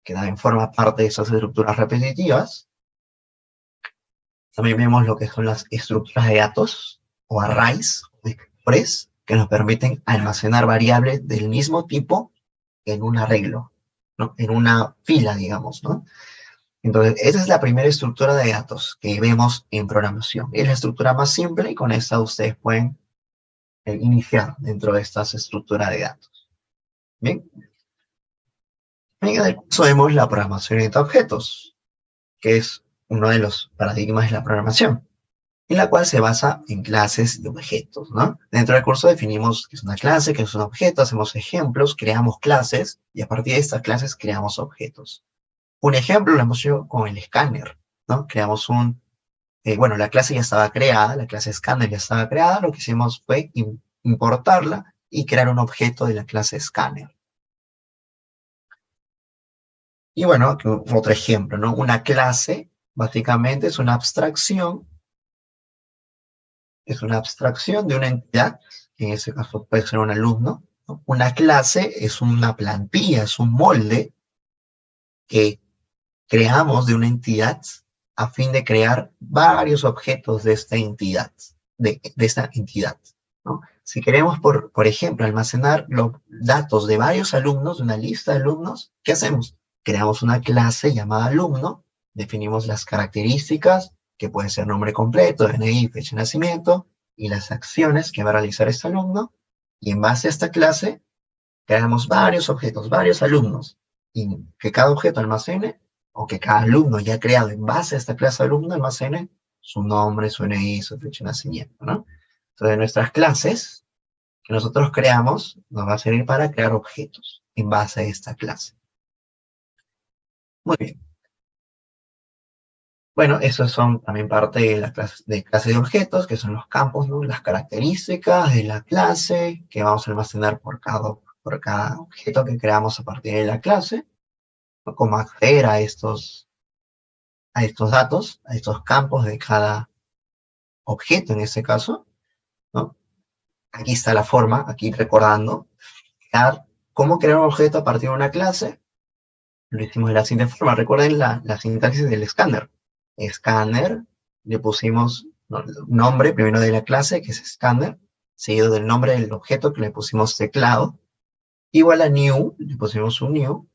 que también forma parte de esas estructuras repetitivas. También vemos lo que son las estructuras de datos, o arrays, o vectores, que nos permiten almacenar variables del mismo tipo en un arreglo, ¿no? En una fila, digamos, ¿no? Entonces, esa es la primera estructura de datos que vemos en programación. Es la estructura más simple y con esta ustedes pueden iniciar dentro de estas estructuras de datos. Bien, en el curso vemos la programación de objetos, que es uno de los paradigmas de la programación, en la cual se basa en clases y objetos, ¿no? Dentro del curso definimos qué es una clase, qué es un objeto, hacemos ejemplos, creamos clases y a partir de estas clases creamos objetos. Un ejemplo lo hemos hecho con el escáner, ¿no? Creamos bueno, la clase ya estaba creada, la clase escáner ya estaba creada, lo que hicimos fue importarla y crear un objeto de la clase escáner. Y bueno, aquí otro ejemplo, ¿no? Una clase, básicamente, es una abstracción de una entidad, que en ese caso puede ser un alumno, ¿no? Una clase es una plantilla, es un molde que creamos de una entidad a fin de crear varios objetos de esta entidad, de esta entidad, ¿no? Si queremos, por ejemplo, almacenar los datos de varios alumnos, de una lista de alumnos, ¿qué hacemos? Creamos una clase llamada alumno, definimos las características, que pueden ser nombre completo, DNI, fecha de nacimiento, y las acciones que va a realizar este alumno, y en base a esta clase, creamos varios objetos, varios alumnos, y que cada objeto almacene, o que cada alumno ya creado en base a esta clase de alumno almacene su nombre, su DNI, su fecha de nacimiento, ¿no? Entonces, nuestras clases que nosotros creamos nos va a servir para crear objetos en base a esta clase. Muy bien. Bueno, esos son también parte de la clase de objetos, que son los campos, ¿no? Las características de la clase que vamos a almacenar por cada objeto que creamos a partir de la clase, ¿no? Cómo acceder a estos datos, a estos campos de cada objeto en este caso, ¿no? Aquí está la forma, aquí recordando, cómo crear un objeto a partir de una clase. Lo hicimos de la siguiente forma. Recuerden la sintaxis del escáner. Escáner, le pusimos nombre primero de la clase, que es escáner, seguido del nombre del objeto que le pusimos teclado, igual a new, le pusimos un new,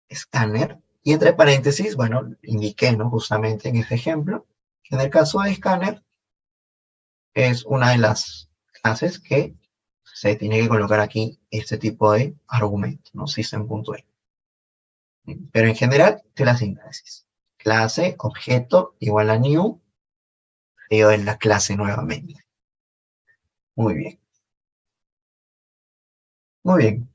escáner, y entre paréntesis, bueno, indiqué, ¿no? Justamente en este ejemplo, que en el caso de escáner, es una de las clases que se tiene que colocar aquí este tipo de argumento, ¿no? System.e. Pero en general, es la sintaxis. Clase, objeto, igual a new, seguido en la clase nuevamente. Muy bien. Muy bien.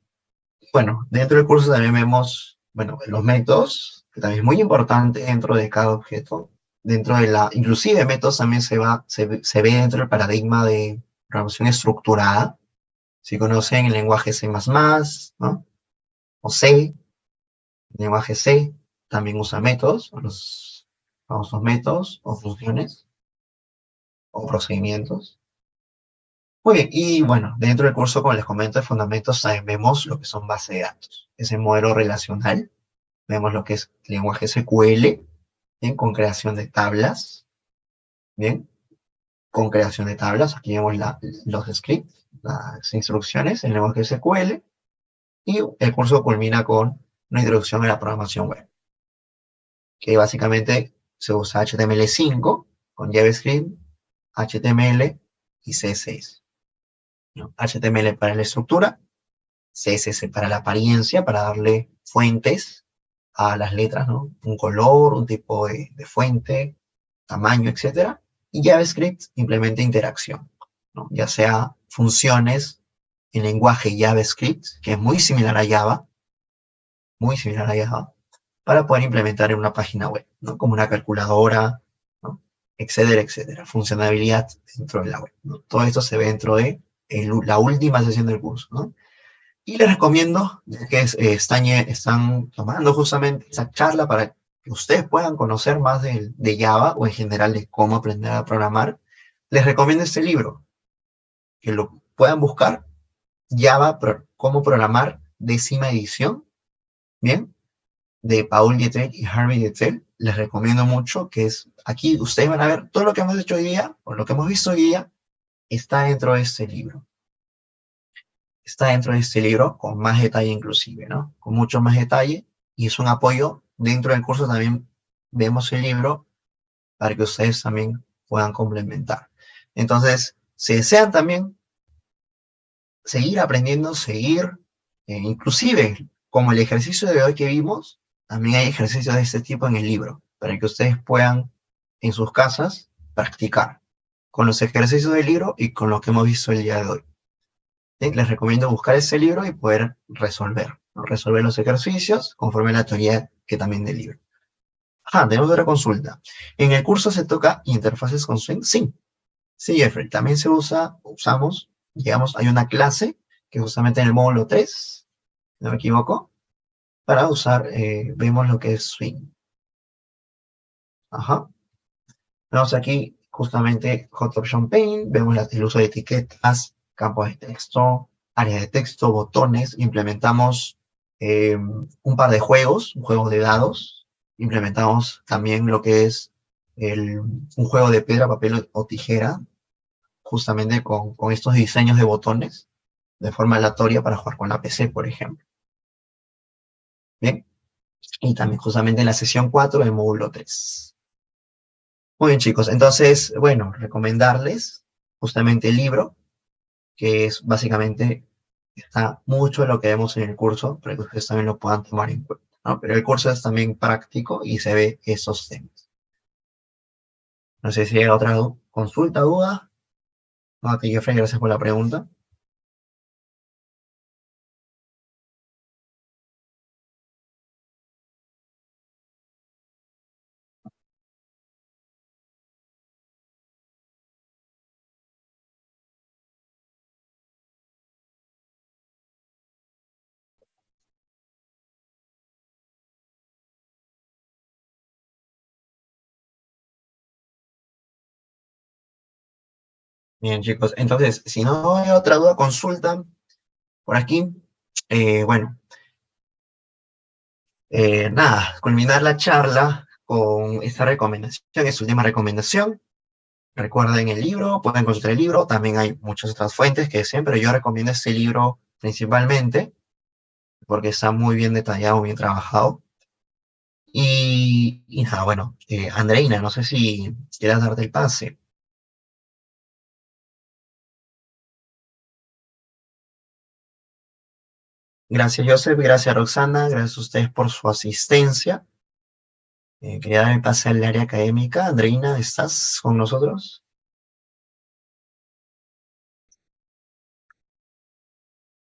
Bueno, dentro del curso también vemos, bueno, los métodos, que también es muy importante dentro de cada objeto. Dentro de inclusive métodos también se ve dentro del paradigma de programación estructurada. Si conocen el lenguaje C++, ¿no? O C, el lenguaje C también usa métodos, los famosos métodos o funciones o procedimientos. Muy bien, y bueno, dentro del curso, como les comento, de fundamentos, también vemos lo que son bases de datos. Ese modelo relacional, vemos lo que es el lenguaje SQL, ¿bien? Con creación de tablas, ¿bien? Con creación de tablas, aquí vemos los scripts, las instrucciones en lenguaje SQL, y el curso culmina con una introducción a la programación web, que básicamente se usa HTML5 con JavaScript, HTML y CSS, ¿no? HTML para la estructura, CSS para la apariencia, para darle fuentes a las letras, ¿no? Un color, un tipo de fuente, tamaño, etcétera. Y JavaScript implementa interacción, ¿no? Ya sea funciones en lenguaje JavaScript, que es muy similar a Java, muy similar a Java, para poder implementar en una página web, ¿no? Como una calculadora, ¿no? Etcétera, etcétera. Funcionalidad dentro de la web, ¿no? Todo esto se ve dentro de la última sesión del curso, ¿no? Y les recomiendo, ya que están tomando justamente esa charla para que ustedes puedan conocer más de Java o en general de cómo aprender a programar, les recomiendo este libro, que lo puedan buscar, Java, cómo programar, 10ª edición, ¿bien? De Paul Dietrich y Harvey Dietrich. Les recomiendo mucho, que es, aquí ustedes van a ver todo lo que hemos hecho hoy día, o lo que hemos visto hoy día, está dentro de este libro. está dentro de este libro con más detalle inclusive, ¿no? Con mucho más detalle y es un apoyo. Dentro del curso también vemos el libro para que ustedes también puedan complementar. Entonces, si desean también seguir aprendiendo, seguir, inclusive como el ejercicio de hoy que vimos, también hay ejercicios de este tipo en el libro, para que ustedes puedan en sus casas practicar con los ejercicios del libro y con lo que hemos visto el día de hoy. ¿Sí? Les recomiendo buscar ese libro y poder resolver, ¿no? Resolver los ejercicios conforme a la teoría que también del libro. Tenemos otra consulta. ¿En el curso se toca interfaces con Swing? Sí, sí, Jeffrey. También usamos, digamos, hay una clase que justamente en el módulo 3, no me equivoco, para usar, vemos lo que es Swing. Ajá. Vemos aquí justamente Hot Option Paint, vemos el uso de etiquetas, campos de texto, área de texto, botones, implementamos un par de juegos, un juego de dados, implementamos también lo que es un juego de piedra, papel o tijera, justamente con estos diseños de botones, de forma aleatoria para jugar con la PC, por ejemplo. Bien, y también justamente en la sesión 4 del módulo 3. Muy bien, chicos. Entonces, bueno, recomendarles justamente el libro, que es básicamente, está mucho de lo que vemos en el curso, para que ustedes también lo puedan tomar en cuenta, ¿no? Pero el curso es también práctico y se ve esos temas. No sé si hay otra consulta, duda. No, Jeffrey, gracias por la pregunta. Bien, chicos. Entonces, si no hay otra duda, consulta por aquí. Bueno, nada, culminar la charla con esta recomendación, es su última recomendación. Recuerden el libro, pueden consultar el libro, también hay muchas otras fuentes que decían, pero yo recomiendo este libro principalmente porque está muy bien detallado, bien trabajado. Y nada, bueno, Andreina, no sé si quieras darte el pase. Gracias, Joseph, gracias, Roxana, gracias a ustedes por su asistencia. Quería dar el pase al área académica. Andreina, ¿estás con nosotros?